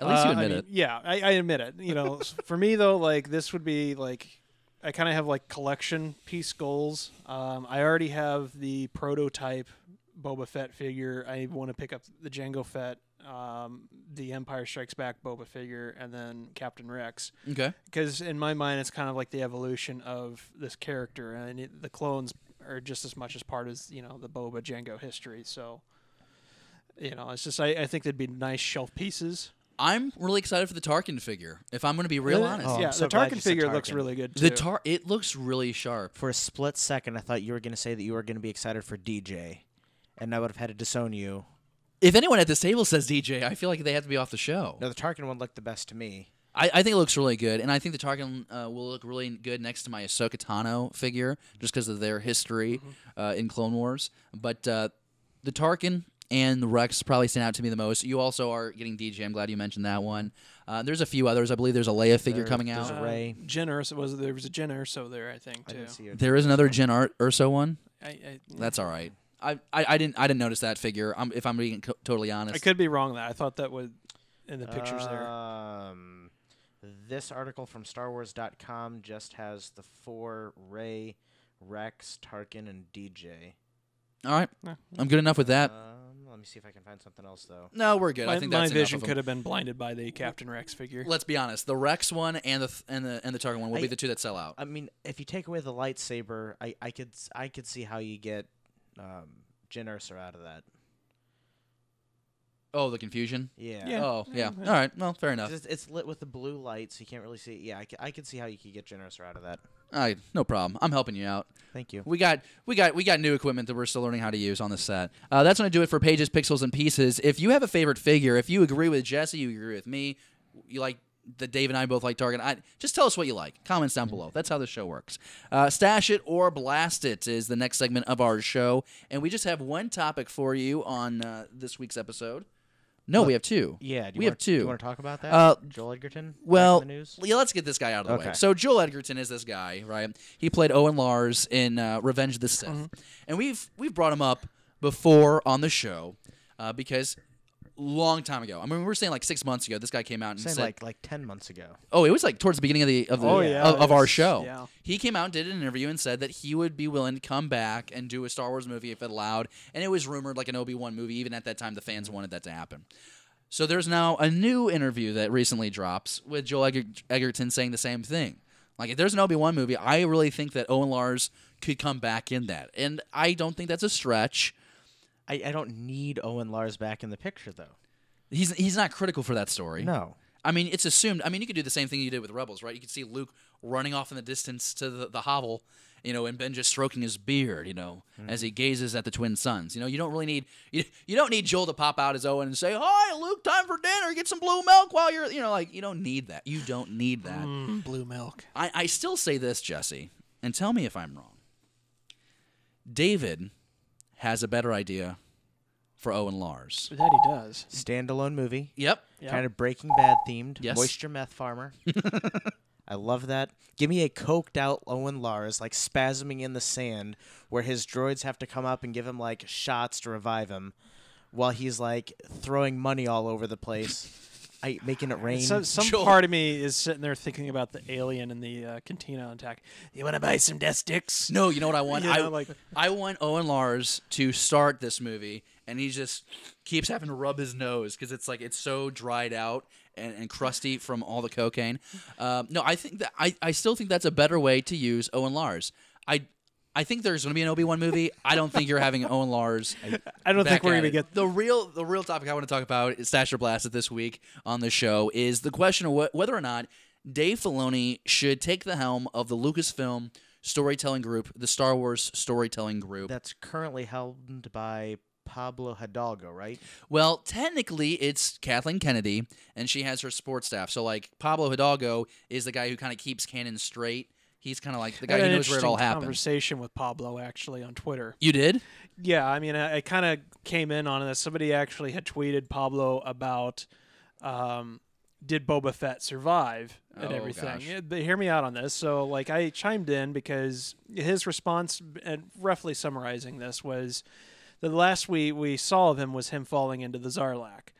At least you admit it. Yeah, I admit it. You know, for me, though, like, this would be, like... I kind of have like collection piece goals. I already have the prototype Boba Fett figure. I want to pick up the Jango Fett, the Empire Strikes Back Boba figure, and then Captain Rex. Okay. Because in my mind, it's kind of like the evolution of this character, and the clones are just as much as part as the Boba Jango history. So, it's just I think they'd be nice shelf pieces. I'm really excited for the Tarkin figure, if I'm going to be real honest. Oh, Yeah, I'm so the glad Tarkin you said figure looks Tarkin. really good too. It looks really sharp. For a split second, I thought you were going to say that you were going to be excited for DJ, and I would have had to disown you. If anyone at this table says DJ, I feel like they have to be off the show. No, the Tarkin one looked the best to me. I think it looks really good, and I think the Tarkin will look really good next to my Ahsoka Tano figure, just because of their history in Clone Wars. But the Tarkin and the Rex probably stand out to me the most. You also are getting DJ. I'm glad you mentioned that one. There's a few others. I believe there's a Leia figure coming out. There's a Rey. Jyn Erso there was a Jyn Erso there, I think, I too. didn't see it. There is another Jyn Erso one. I That's all right. I didn't notice that figure. If I'm being totally honest. I could be wrong there. I thought that was in the pictures there. This article from StarWars.com just has the 4 Rey, Rex, Tarkin, and DJ. All right, I'm good enough with that. Let me see if I can find something else, though. No, we're good. I think My that's vision enough of could them. have been blinded by the Captain Rex figure. Let's be honest. The Rex one and the Tarkin one will be the two that sell out. I mean, if you take away the lightsaber, I could see how you get Jyn Erso out of that. Oh, the confusion. Yeah. Yeah. Oh, yeah. All right. Well, fair enough. It's lit with the blue light, so you can't really see it. Yeah, I could see how you could get Jyn Erso out of that. All right, no problem. I'm helping you out. Thank you. We got new equipment that we're still learning how to use on the set. That's going to do it for Pages, Pixels, and Pieces. If you have a favorite figure, if you agree with Jesse, you agree with me, you like that Dave and I both like Target, just tell us what you like. Comments down below. That's how this show works. Stash It or Blast It is the next segment of our show, and we just have one topic for you on this week's episode. No, we have two. Yeah, we have two. Do you want to talk about that? Joel Edgerton? Well, back in the news? yeah, let's get this guy out of the way. Okay. So Joel Edgerton is this guy, right? He played Owen Lars in Revenge of the Sith, and we've brought him up before on the show because long time ago. I mean, we were saying like 6 months ago. This guy came out and said like 10 months ago. Oh, it was like towards the beginning of our show. Yeah. He came out and did an interview and said that he would be willing to come back and do a Star Wars movie if it allowed. And it was rumored like an Obi-Wan movie. Even at that time, the fans wanted that to happen. So there's now a new interview that recently drops with Joel Edgerton saying the same thing. Like, if there's an Obi-Wan movie, I really think that Owen Lars could come back in that. And I don't think that's a stretch. I don't need Owen Lars back in the picture, though. He's not critical for that story. No. I mean, it's assumed. I mean, you could do the same thing you did with Rebels, right? You could see Luke running off in the distance to the hovel, and Ben just stroking his beard, as he gazes at the twin suns. You don't really need you don't need Joel to pop out as Owen and say, "Hi, Luke, time for dinner. Get some blue milk while you're," you don't need that. You don't need that. Blue milk. I still say this, Jesse, and tell me if I'm wrong. David has a better idea for Owen Lars. That he does. Standalone movie. Yep. Yep. Kind of Breaking Bad themed. Yes. Moisture meth farmer. I love that. Give me a coked out Owen Lars, like spasming in the sand, where his droids have to come up and give him like shots to revive him, while he's like throwing money all over the place. making it rain. Some Joel. part of me is sitting there thinking about the alien in the cantina attack. You want to buy some death sticks? No, you know what I want? You know, like- I want Owen Lars to start this movie, and he just keeps having to rub his nose because it's so dried out and crusty from all the cocaine. No, I think that I still think that's a better way to use Owen Lars. I think there's going to be an Obi-Wan movie. I don't think you're having Owen Lars. I don't think back we're at going to it. get the real topic I want to talk about is Stasher Blasted this week on the show is the question of whether or not Dave Filoni should take the helm of the Lucasfilm storytelling group, the Star Wars storytelling group. That's currently held by Pablo Hidalgo, right? Well, technically, it's Kathleen Kennedy, and she has her sports staff. So, like, Pablo Hidalgo is the guy who kind of keeps canon straight. He's kind of like the guy who knows where it all happened. Conversation with Pablo actually on Twitter. You did? Yeah, I mean, I kind of came in on this. Somebody actually had tweeted Pablo about did Boba Fett survive and everything. Gosh. Yeah, but hear me out on this. So, like, I chimed in because his response, and roughly summarizing this, was the last we saw of him was him falling into the Zarlak.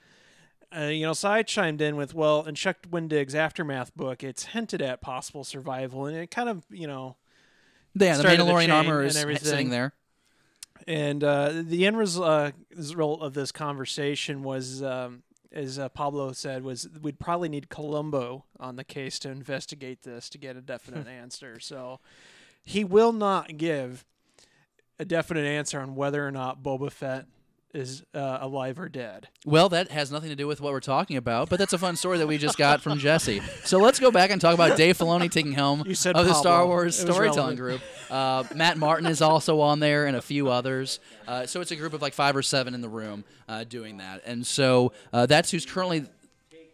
So I chimed in with, well, in Chuck Wendig's Aftermath book, it's hinted at possible survival, and it kind of, Yeah, the started the Mandalorian chain armor and is everything. sitting there. And the end result of this conversation was, as Pablo said, was we'd probably need Columbo on the case to investigate this to get a definite answer. So he will not give a definite answer on whether or not Boba Fett is alive or dead. Well, that has nothing to do with what we're talking about, but that's a fun story that we just got from Jesse. So let's go back and talk about Dave Filoni taking helm You said of the Pablo. Star Wars It was storytelling group. Matt Martin is also on there and a few others. So it's a group of like 5 or 7 in the room doing that. And so that's who's currently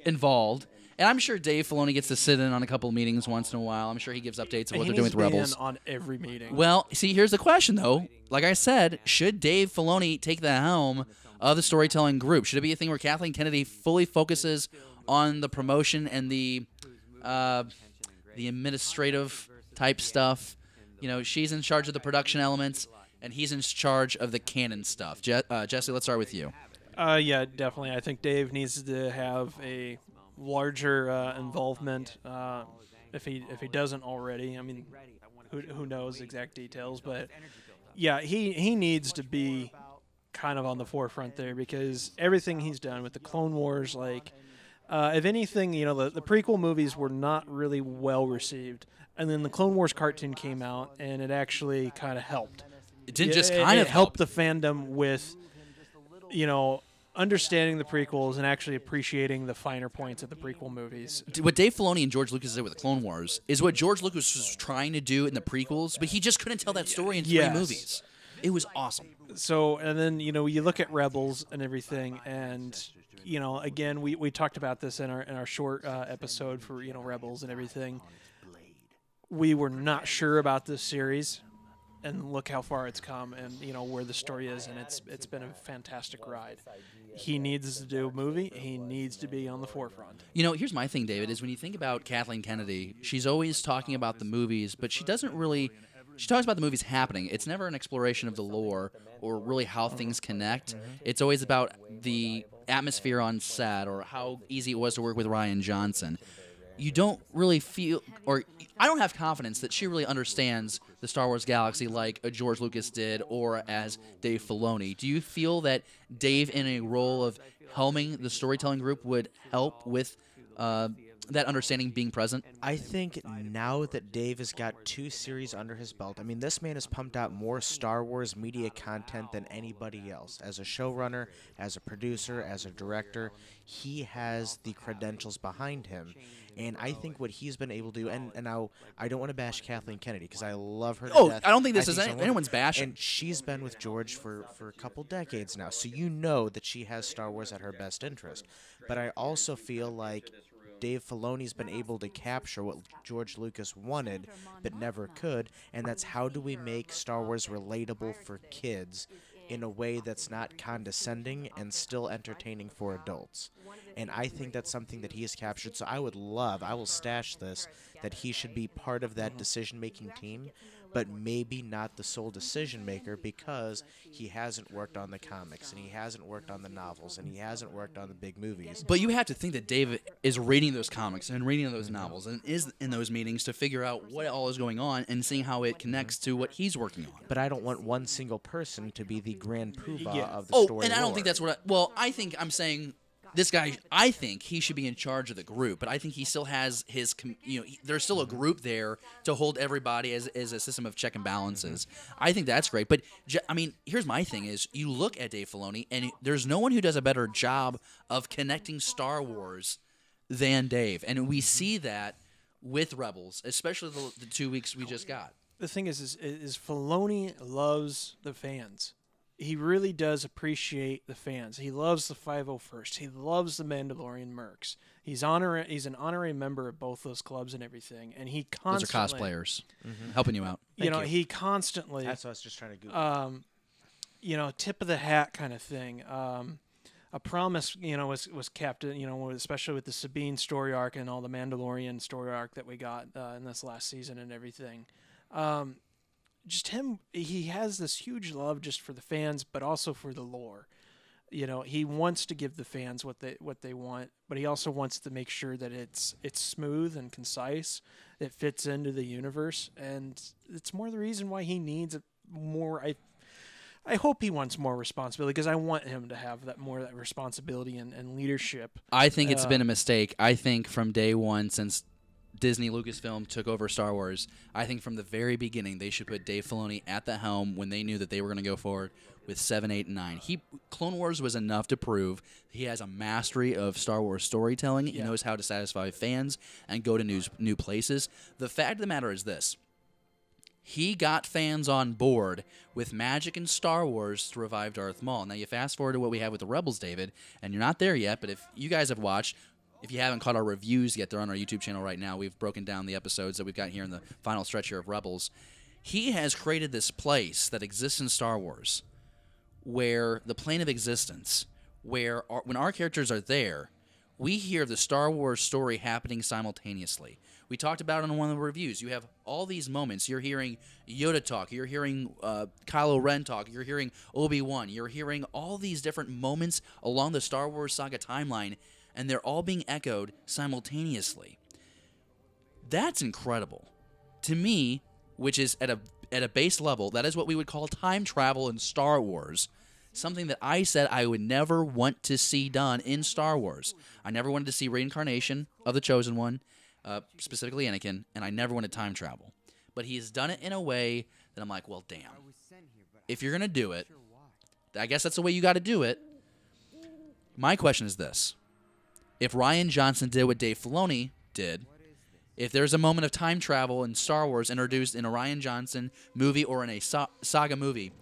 involved. And I'm sure Dave Filoni gets to sit in on a couple of meetings once in a while. I'm sure he gives updates of what He they're doing needs with to be Rebels. in on every meeting. Well, see, here's the question, though. Like I said, should Dave Filoni take the helm of the storytelling group? Should it be a thing where Kathleen Kennedy fully focuses on the promotion and the administrative type stuff? You know, she's in charge of the production elements, and he's in charge of the canon stuff. Jesse, let's start with you. Yeah, definitely. I think Dave needs to have a larger involvement if he doesn't already. I mean, who knows exact details, but yeah, he needs to be kind of on the forefront there because everything he's done with the Clone Wars, like if anything, the prequel movies were not really well received, and then the Clone Wars cartoon came out and it actually kind of helped. It didn't just kind of help. Helped the fandom with understanding the prequels and actually appreciating the finer points of the prequel movies. What Dave Filoni and George Lucas did with the Clone Wars is what George Lucas was trying to do in the prequels, but he just couldn't tell that story in 3 movies. It was awesome. So, and then, you look at Rebels and everything, and, again, we talked about this in our short episode for, Rebels and everything. We were not sure about this series, and look how far it's come and, where the story is, and it's been a fantastic ride. He needs to do a movie. He needs to be on the forefront. Here's my thing, David, is when you think about Kathleen Kennedy, she's always talking about the movies, but she doesn't really... She talks about the movies happening. It's never an exploration of the lore or really how things connect. It's always about the atmosphere on set or how easy it was to work with Rian Johnson. You don't really feel, or I don't have confidence that she really understands the Star Wars galaxy like a George Lucas did or as Dave Filoni. Do you feel that Dave, in a role of helming the storytelling group, would help with that understanding being present? I think now that Dave has got 2 series under his belt, I mean, this man has pumped out more Star Wars media content than anybody else. As a showrunner, as a producer, as a director, he has the credentials behind him. And I think what he's been able to do, and now I don't want to bash Kathleen Kennedy because I love her to death. I don't think this is she's anyone's bashing. And she's been with George for a couple decades now, so you know that she has Star Wars at her best interest. But I also feel like Dave Filoni's been able to capture what George Lucas wanted but never could, and that's how do we make Star Wars relatable for kids in a way that's not condescending and still entertaining for adults. And I think that's something that he has captured, so I will stash this, that he should be part of that decision-making team. but maybe not the sole decision maker because he hasn't worked on the comics and he hasn't worked on the novels and he hasn't worked on the big movies. But you have to think that Dave is reading those comics and reading those novels and is in those meetings to figure out what all is going on and seeing how it connects to what he's working on. But I don't want one single person to be the grand poobah Yeah. of the Oh, story. and I don't lore. think that's what I'm saying this guy, I think he should be in charge of the group, but I think he still has his, there's still a group there to hold everybody as a system of check and balances. I think that's great. But, here's my thing is you look at Dave Filoni, and there's no one who does a better job of connecting Star Wars than Dave. And we see that with Rebels, especially the 2 weeks we just got. The thing is Filoni loves the fans. He really does appreciate the fans. He loves the 501st. He loves the Mandalorian Mercs. He's an honorary member of both those clubs and everything. And he Those constantly... are cosplayers. Helping you out. Thank you. He constantly... That's what I was just trying to Google. Tip of the hat kind of thing. A promise, was kept, especially with the Sabine story arc and all the Mandalorian story arc that we got in this last season and everything. Just him, he has this huge love just for the fans, but also for the lore. He wants to give the fans what they want, but he also wants to make sure that it's smooth and concise, it fits into the universe, and it's more the reason why he needs more. I hope he wants more responsibility because I want him to have that responsibility and leadership. I think it's been a mistake. I think from day one, since Disney Lucasfilm took over Star Wars, I think from the very beginning they should put Dave Filoni at the helm when they knew that they were going to go forward with 7, 8, and 9. Clone Wars was enough to prove he has a mastery of Star Wars storytelling. He knows how to satisfy fans and go to new places. The fact of the matter is this. He got fans on board with magic and Star Wars to revive Darth Maul. Now you fast forward to what we have with the Rebels, David, and you're not there yet, but if you guys have watched, if you haven't caught our reviews yet, they're on our YouTube channel right now. We've broken down the episodes that we've got here in the final stretch here of Rebels. He has created this place that exists in Star Wars where the plane of existence, where when our characters are there, we hear the Star Wars story happening simultaneously. We talked about it in one of the reviews. You have all these moments. You're hearing Yoda talk. You're hearing Kylo Ren talk. You're hearing Obi-Wan. You're hearing all these different moments along the Star Wars saga timeline, and they're all being echoed simultaneously. That's incredible. To me, which is at a base level, that is what we would call time travel in Star Wars. Something that I said I would never want to see done in Star Wars. I never wanted to see reincarnation of the Chosen One, specifically Anakin, and I never wanted time travel. But he's done it in a way that I'm like, well, damn. If you're going to do it, I guess that's the way you got to do it. My question is this. If Rian Johnson did what Dave Filoni did, if there's a moment of time travel in Star Wars introduced in a Rian Johnson movie or in a saga movie,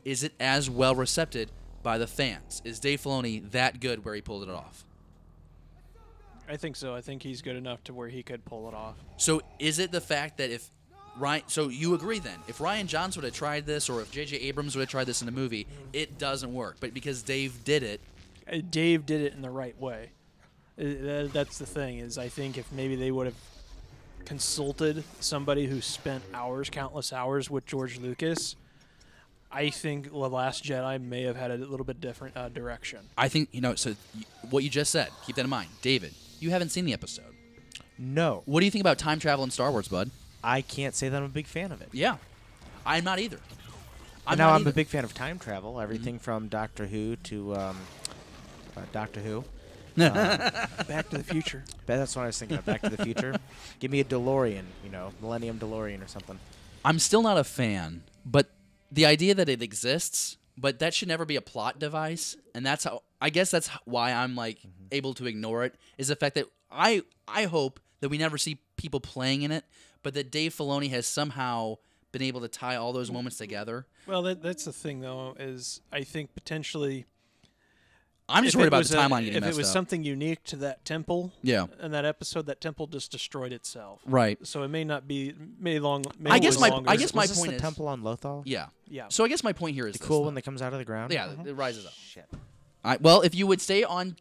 is it as well received by the fans? Is Dave Filoni that good where he pulled it off? I think so. I think he's good enough to where he could pull it off. So is it the fact that if Ryan, so you agree then, if Rian Johnson would have tried this or if J.J. Abrams would have tried this in a movie, it doesn't work. But because Dave did it. Dave did it in the right way. That's the thing, is I think if maybe they would have consulted somebody who spent countless hours with George Lucas, I think The Last Jedi may have had a little bit different direction. I think, so what you just said, keep that in mind. David, you haven't seen the episode. No. What do you think about time travel in Star Wars, bud? I can't say that I'm a big fan of it. Yeah. I'm not either. I'm a big fan of time travel, everything from Doctor Who to Doctor Who. Back to the Future. That's what I was thinking of, Back to the Future. Give me a DeLorean, Millennium DeLorean or something. I'm still not a fan, but the idea that it exists, but that should never be a plot device, and that's why I'm able to ignore it, is the fact that I hope that we never see people playing in it, but that Dave Filoni has somehow been able to tie all those moments together. Well, that's the thing, though, is I think potentially... I'm just worried about the timeline getting messed up. If it was up. something unique to that temple, yeah, in that episode, that temple just destroyed itself. Right. So it may not be I guess my Was point this the is temple on Lothal? Yeah. Yeah. So I guess my point here is The this, cool though. one that comes out of the ground? Yeah, it rises up. Shit. Well, if you would stay on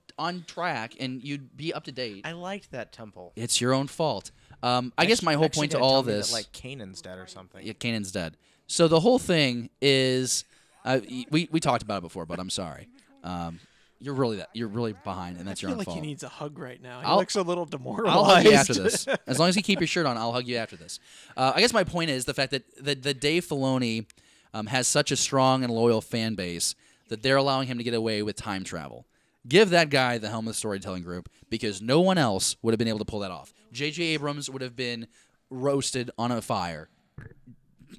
track and you'd be up to date, I liked that temple. it's your own fault. I guess my whole Actually point to didn't all tell of me this, that, like, Kanan's dead or something. yeah, Kanan's dead. So the whole thing is, we talked about it before, but I'm sorry. You're really behind, and that's your I own feel like fault. he needs a hug right now. He I'll- looks a little demoralized. I'll hug you after this. As long as you keep your shirt on, I'll hug you after this. I guess my point is the fact that Dave Filoni has such a strong and loyal fan base that they're allowing him to get away with time travel. Give that guy the helm of the storytelling group, because no one else would have been able to pull that off. J.J. Abrams would have been roasted on a fire.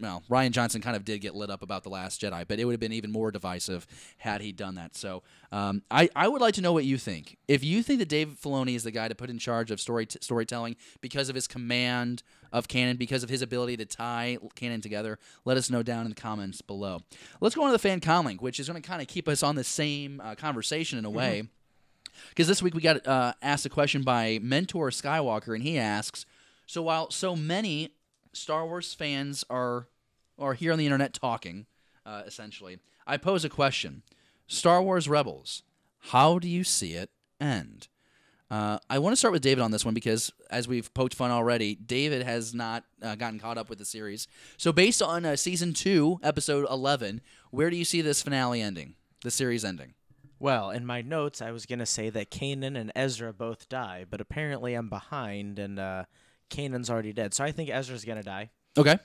Well, Rian Johnson kind of did get lit up about The Last Jedi, but it would have been even more divisive had he done that. So I would like to know what you think. If you think that Dave Filoni is the guy to put in charge of storytelling because of his command of canon, because of his ability to tie canon together, let us know down in the comments below. Let's go on to the Fan Comlink, which is going to kind of keep us on the same conversation in a way. Because this week we got asked a question by Mentor Skywalker, and he asks, so while so many Star Wars fans are here on the internet talking, essentially, I pose a question. Star Wars Rebels, how do you see it end? I want to start with David on this one because, as we've poked fun already, David has not gotten caught up with the series. So based on Season 2, Episode 11, where do you see this finale ending, the series ending? Well, in my notes, I was going to say that Kanan and Ezra both die, but apparently I'm behind, and Kanan's already dead. So I think Ezra's going to die. Okay.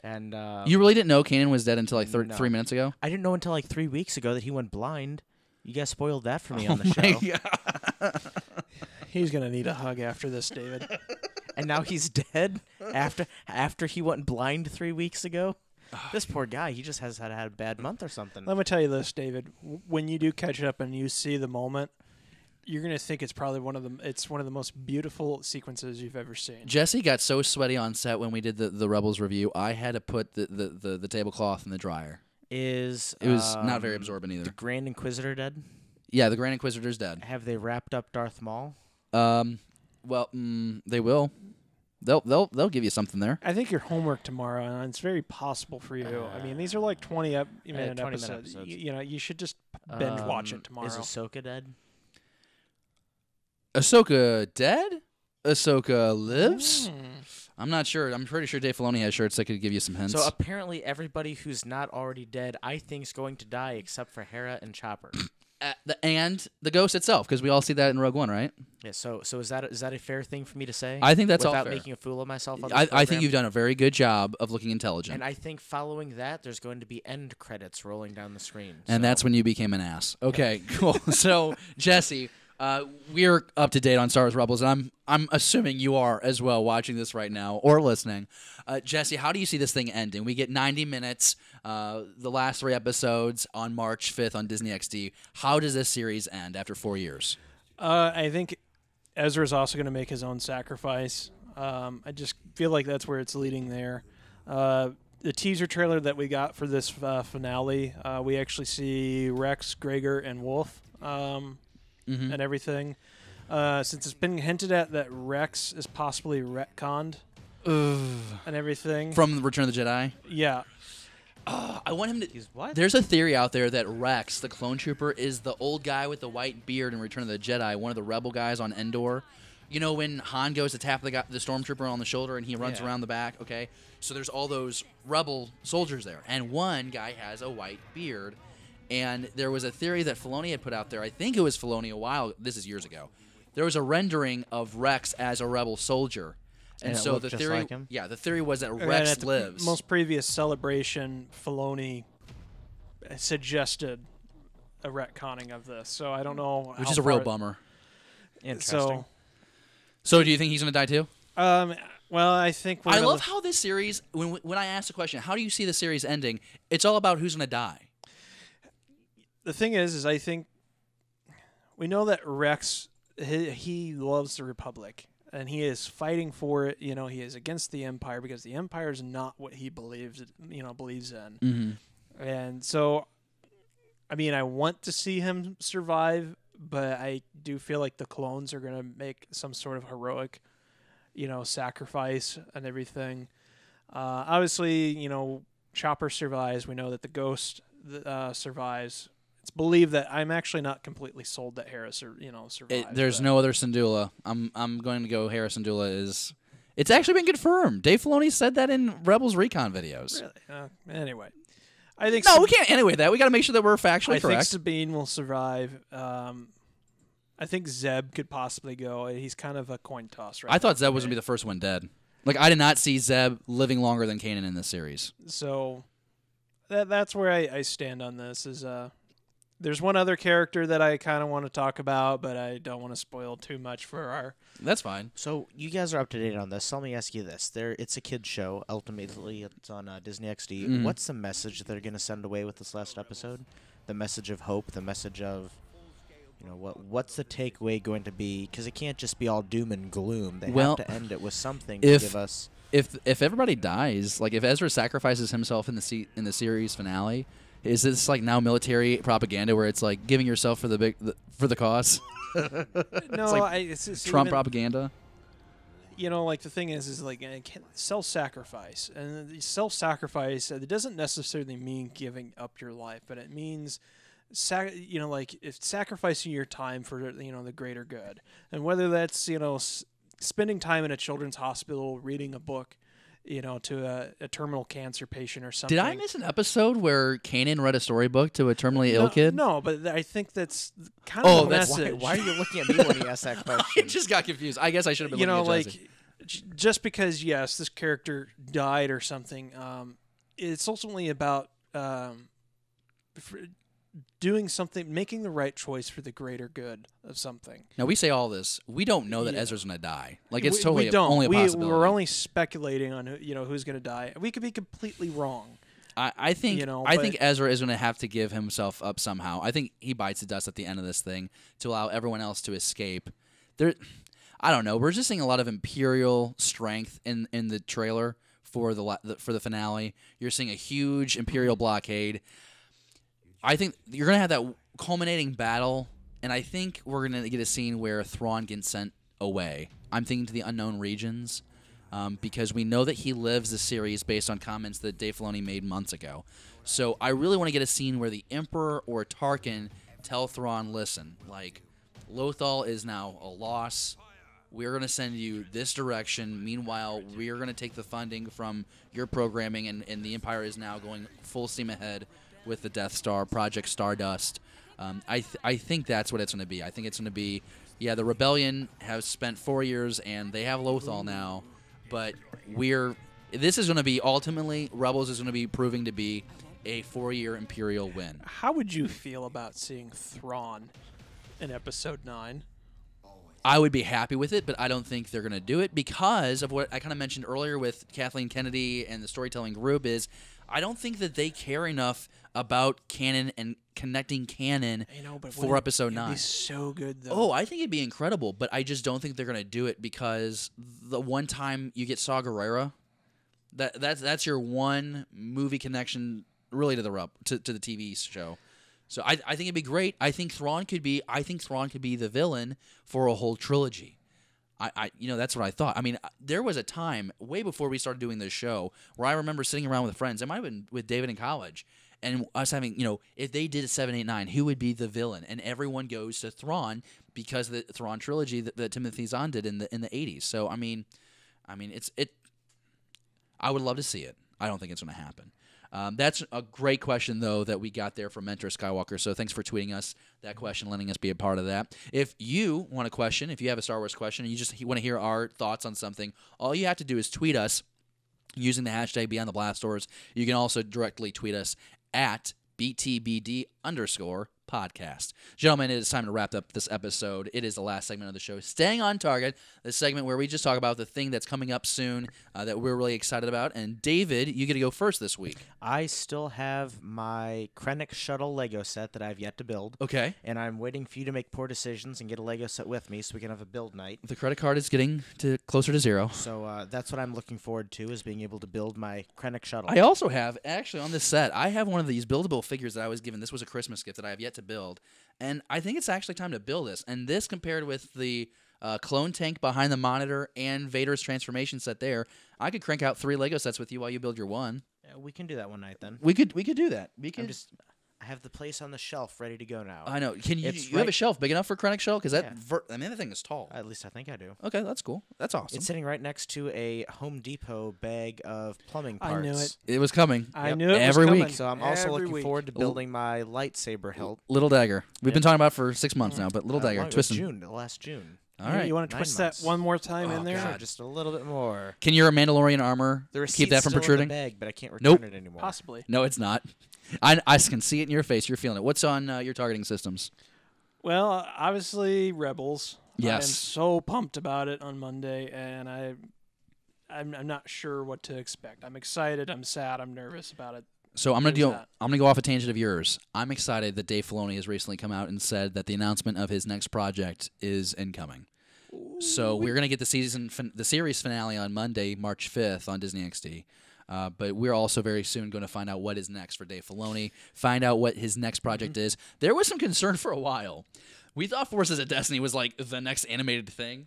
And you really didn't know Kanan was dead until like no. 3 minutes ago? I didn't know until like 3 weeks ago that he went blind. You guys spoiled that for me on the my show. God. He's going to need a hug after this, David. And now he's dead after he went blind 3 weeks ago. This poor guy, he just has had a bad month or something. Let me tell you this, David. When you do catch up and you see the moment, you're going to think it's probably one of the most beautiful sequences you've ever seen. Jesse got so sweaty on set when we did the Rebels review, I had to put the tablecloth in the dryer. Is It was not very absorbent either. the Grand Inquisitor dead? Yeah, the Grand Inquisitor's dead. Have they wrapped up Darth Maul? Well, they will. They'll give you something there. I think your homework tomorrow, and it's very possible for you. I mean, these are like 20-minute 20-minute episodes. episodes. You should just binge watch it tomorrow. Is Ahsoka dead? Ahsoka dead? Ahsoka lives? I'm not sure. I'm pretty sure Dave Filoni has shirts that could give you some hints. So apparently everybody who's not already dead, I think, is going to die except for Hera and Chopper. And the ghost itself, because we all see that in Rogue One, right? Yeah. So is that a fair thing for me to say? I think that's all without fair. making a fool of myself. On this I think program? you've done a very good job of looking intelligent. And I think following that, there's going to be end credits rolling down the screen. And that's when you became an ass. Okay, cool. So, Jesse, we're up to date on Star Wars Rebels, and I'm assuming you are as well watching this right now or listening. Jesse, how do you see this thing ending? We get 90 minutes, the last 3 episodes on March 5th on Disney XD. How does this series end after 4 years? I think Ezra's also going to make his own sacrifice. I just feel like that's where it's leading there. The teaser trailer that we got for this finale, we actually see Rex, Gregor, and Wolf and everything. Since it's been hinted at that Rex is possibly retconned and everything. From Return of the Jedi? Yeah. I want him to... He's what? There's a theory out there that Rex, the clone trooper, is the old guy with the white beard in Return of the Jedi, one of the rebel guys on Endor. You know when Han goes to tap the stormtrooper on the shoulder and he runs around the back? Okay, so there's all those rebel soldiers there, and one guy has a white beard. And there was a theory that Filoni had put out there. I think it was Filoni this is years ago. There was a rendering of Rex as a rebel soldier. And it so looked the just theory, like him? the theory was that And Rex at the lives. most previous celebration, Filoni suggested a retconning of this. So I don't know. Which how is a real far- bummer. Interesting. So do you think he's going to die too? Well, I think we're I gonna love how this series, when I ask the question, how do you see the series ending? It's all about who's going to die. The thing is I think we know that Rex, he loves the Republic, and he is fighting for it. You know, he is against the Empire because the Empire is not what he believes in. Mm-hmm. And so, I mean, I want to see him survive, but I do feel like the clones are going to make some sort of heroic, sacrifice and everything. Obviously, Chopper survives. We know that the Ghost survives. It's believed that I'm actually not completely sold that Hera survives. There's no other Syndulla. I'm going to go Hera Syndulla It's actually been confirmed. Dave Filoni said that in Rebels Recon videos. Really? Anyway, I think No, we can't anyway that. We got to make sure that we're factually I correct. think Sabine will survive. I think Zeb could possibly go. He's kind of a coin toss right I thought now Zeb was for going to me. be the first one dead. Like, I did not see Zeb living longer than Kanan in this series. So that's where I stand on this. Is there's one other character that I kind of want to talk about, but I don't want to spoil too much for our. That's fine. So you guys are up to date on this. So let me ask you this: it's a kids show. Ultimately, it's on Disney XD. Mhm. What's the message they're going to send away with this last episode? The message of hope. The message of, what's the takeaway going to be? Because it can't just be all doom and gloom. They Well, have to end it with something if- to give us. If everybody dies, like if Ezra sacrifices himself in the series finale, is this like now military propaganda where it's like giving yourself for the cause? No, like it's Trump even, propaganda. Like the thing is like self-sacrifice, and the self-sacrifice it doesn't necessarily mean giving up your life, but it means like if sacrificing your time for the greater good, and whether that's spending time in a children's hospital reading a book, to a terminal cancer patient or something. Did I miss an episode where Kanan read a storybook to a terminally ill kid? No, but I think that's kind of the that's message. Why are you looking at me when you ask that I question? just got confused. I guess I should have been looking at Jesse. Just because yes, this character died or something, it's ultimately about doing something, making the right choice for the greater good of something. Now, we say all this. We don't know that Yeah. Ezra's going to die. Like, it's we totally don't. only a possibility. We're only speculating on who's going to die. We could be completely wrong. I think but- think Ezra is going to have to give himself up somehow. I think he bites the dust at the end of this thing to allow everyone else to escape. I don't know. We're just seeing a lot of Imperial strength in the trailer for the finale. You're seeing a huge Imperial blockade. I think you're going to have that culminating battle, and I think we're going to get a scene where Thrawn gets sent away. I'm thinking to the unknown regions, because we know that he lives the series based on comments that Dave Filoni made months ago. So I really want to get a scene where the Emperor or Tarkin tell Thrawn, listen, like, Lothal is now a loss. We're going to send you this direction. Meanwhile, we're going to take the funding from your programming, and the Empire is now going full steam ahead with the Death Star, Project Stardust. I think that's what it's going to be. I think it's going to be, the Rebellion has spent 4 years, and they have Lothal now, but this is going to be, ultimately, Rebels is going to be proving to be a 4-year Imperial win. How would you feel about seeing Thrawn in Episode 9? I would be happy with it, but I don't think they're going to do it because of what I kind of mentioned earlier with Kathleen Kennedy and the storytelling group is I don't think that they care enough about canon and connecting canon for Episode 9. It'd be so good, though. Oh, I think it'd be incredible, but I just don't think they're going to do it because the one time you get Saw Gerrera, that's your one movie connection really to the TV show. So I think it'd be great. I think Thrawn could be the villain for a whole trilogy. That's what I thought. I mean, there was a time way before we started doing this show where I remember sitting around with friends. It might have been with David in college, and us having, if they did a 7, 8, 9, who would be the villain? And everyone goes to Thrawn because of the Thrawn trilogy that Timothy Zahn did in the 80s. So I mean, I would love to see it. I don't think it's going to happen. That's a great question, though, that we got there from Mentor Skywalker. So thanks for tweeting us that question, letting us be a part of that. If you want a question, if you have a Star Wars question, and you just want to hear our thoughts on something, all you have to do is tweet us using the hashtag Beyond the Blast Doors. You can also directly tweet us at BTBD_podcast. Gentlemen, it is time to wrap up this episode. It is the last segment of the show, Staying on Target, the segment where we just talk about the thing that's coming up soon that we're really excited about. And David, you get to go first this week. I still have my Krennic Shuttle Lego set that I've yet to build. Okay. And I'm waiting for you to make poor decisions and get a Lego set with me so we can have a build night. The credit card is getting closer to zero. So that's what I'm looking forward to, is being able to build my Krennic Shuttle. I also have, actually, on this set, I have one of these buildable figures that I was given. This was a Christmas gift that I have yet to build. And I think it's actually time to build this. And this, compared with the clone tank behind the monitor and Vader's transformation set there, I could crank out 3 Lego sets with you while you build your one. Yeah, we can do that one night then. We could do that. I have the place on the shelf ready to go now. I know. Can you? It's You have a shelf big enough for Krennic shell? Because Yeah. I mean, that thing is tall. At least I think I do. Okay, that's cool. That's awesome. It's sitting right next to a Home Depot bag of plumbing parts. I knew it. It was coming. I Yep. knew it Every was week. coming. So I'm also Every looking week. forward to building my lightsaber hilt. Little dagger. We've been Yeah. talking about it for 6 months now, but little dagger, Well, it was twisting. last June. All right. You want to 9 twist months. that one more time Oh, in there? God. Sure, just a little bit more. Can your Mandalorian armor The keep receipt's that from still protruding? in the bag, but I can't return Nope. it anymore. Possibly. No, it's not. I can see it in your face. You're feeling it. What's on your targeting systems? Well, obviously Rebels. Yes. I'm so pumped about it on Monday, and I'm not sure what to expect. I'm excited. I'm sad. I'm nervous about it. So I'm gonna There's do. that. I'm gonna go off a tangent of yours. I'm excited that Dave Filoni has recently come out and said that the announcement of his next project is incoming. So we're gonna get the series finale on Monday, March 5th on Disney XD. But we're also very soon going to find out what is next for Dave Filoni, find out what his next project is. There was some concern for a while. We thought Forces of Destiny was like the next animated thing,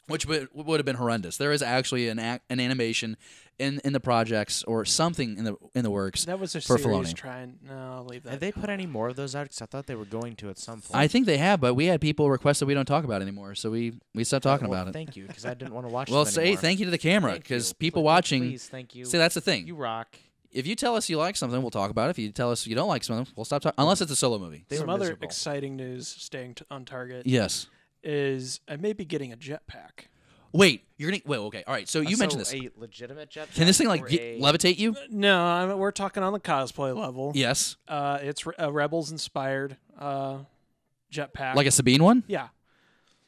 which would have been horrendous. There is actually an animation in the projects or something in the works. That was a for series Filoni. trying. No, I'll leave that. Have they put any more of those out? Because I thought they were going to at some point. I think they have, but we had people request that we don't talk about it anymore, so we stopped talking Well, about it. Thank you, because I didn't want to watch Well, them say anymore. thank you to the camera, Thank because you. people Please, watching. Please, thank you. See, that's the thing. You rock. If you tell us you like something, we'll talk about it. If you tell us you don't like something, we'll stop talking. Unless it's a solo movie. They Some were other miserable. exciting news, staying on target, Yes. is I may be getting a jetpack. Wait, you're gonna wait. Okay, all right. So you mentioned this. A legitimate jetpack. Can this thing like or levitate you? No, we're talking on the cosplay level. Yes. It's a Rebels inspired jetpack. Like a Sabine one? yeah,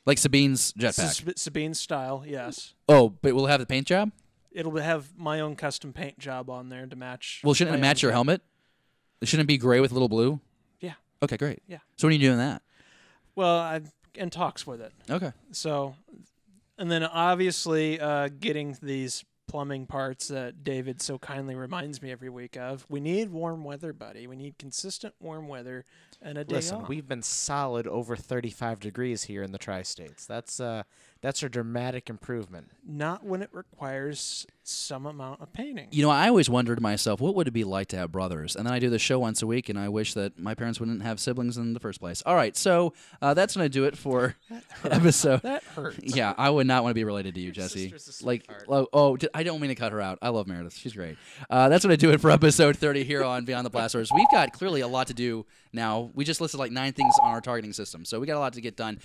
Like Sabine's jetpack. Sabine style. Yes, Oh, but will it have the paint job? it'll have my own custom paint job on there to match. Well, shouldn't it my match own your helmet? Shouldn't it be gray with a little blue? Yeah. Okay, great. Yeah. So when are you doing that? Well, I'm in talks with it. Okay. So, and then obviously getting these plumbing parts that David so kindly reminds me every week of. We need warm weather, buddy. We need consistent warm weather and a day Listen, off. we've been solid over 35 degrees here in the tri-states. That's a dramatic improvement. Not when it requires some amount of painting. You know, I always wondered to myself, what would it be like to have brothers? And then I do the show once a week, and I wish that my parents wouldn't have siblings in the first place. All right, so that's going to do it for episode. That hurts. Yeah, I would not want to be related to you, Jesse. sister's a Like, sweetheart. I don't mean to cut her out. I love Meredith. She's great. That's going to do it for episode 30 here on Beyond the Blast Doors. We've got clearly a lot to do now. We just listed like 9 things on our targeting system, so we got a lot to get done.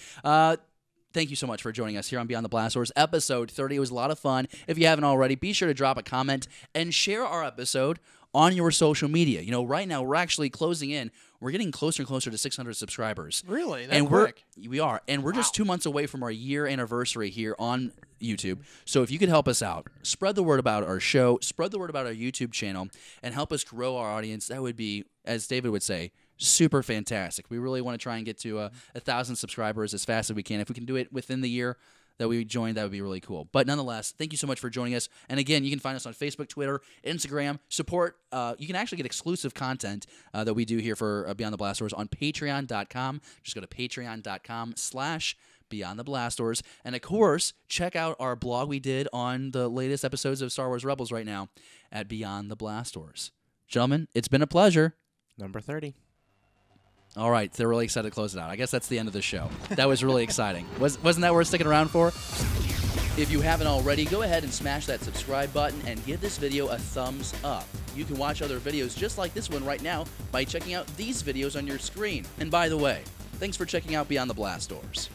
Thank you so much for joining us here on Beyond the Blast Doors, episode 30. It was a lot of fun. If you haven't already, be sure to drop a comment and share our episode on your social media. You know, right now we're actually closing in. We're getting closer and closer to 600 subscribers. Really? That And quick? we are, and we're just 2 months away from our year anniversary here on YouTube. So if you could help us out, spread the word about our show, spread the word about our YouTube channel, and help us grow our audience, that would be, as David would say, super fantastic. We really want to try and get to 1,000 subscribers as fast as we can. If we can do it within the year that we joined, that would be really cool. But nonetheless, thank you so much for joining us. And again, you can find us on Facebook, Twitter, Instagram. Support. You can actually get exclusive content that we do here for Beyond the Blast Doors on Patreon.com. Just go to patreon.com/Beyond the Blast Doors. And of course, check out our blog we did on the latest episodes of Star Wars Rebels right now at Beyond the Blast Doors. Gentlemen, it's been a pleasure. Number 30. All right, they're really excited to close it out. I guess that's the end of the show. That was really exciting. Wasn't that worth sticking around for? If you haven't already, go ahead and smash that subscribe button and give this video a thumbs up. You can watch other videos just like this one right now by checking out these videos on your screen. And by the way, thanks for checking out Beyond the Blast Doors.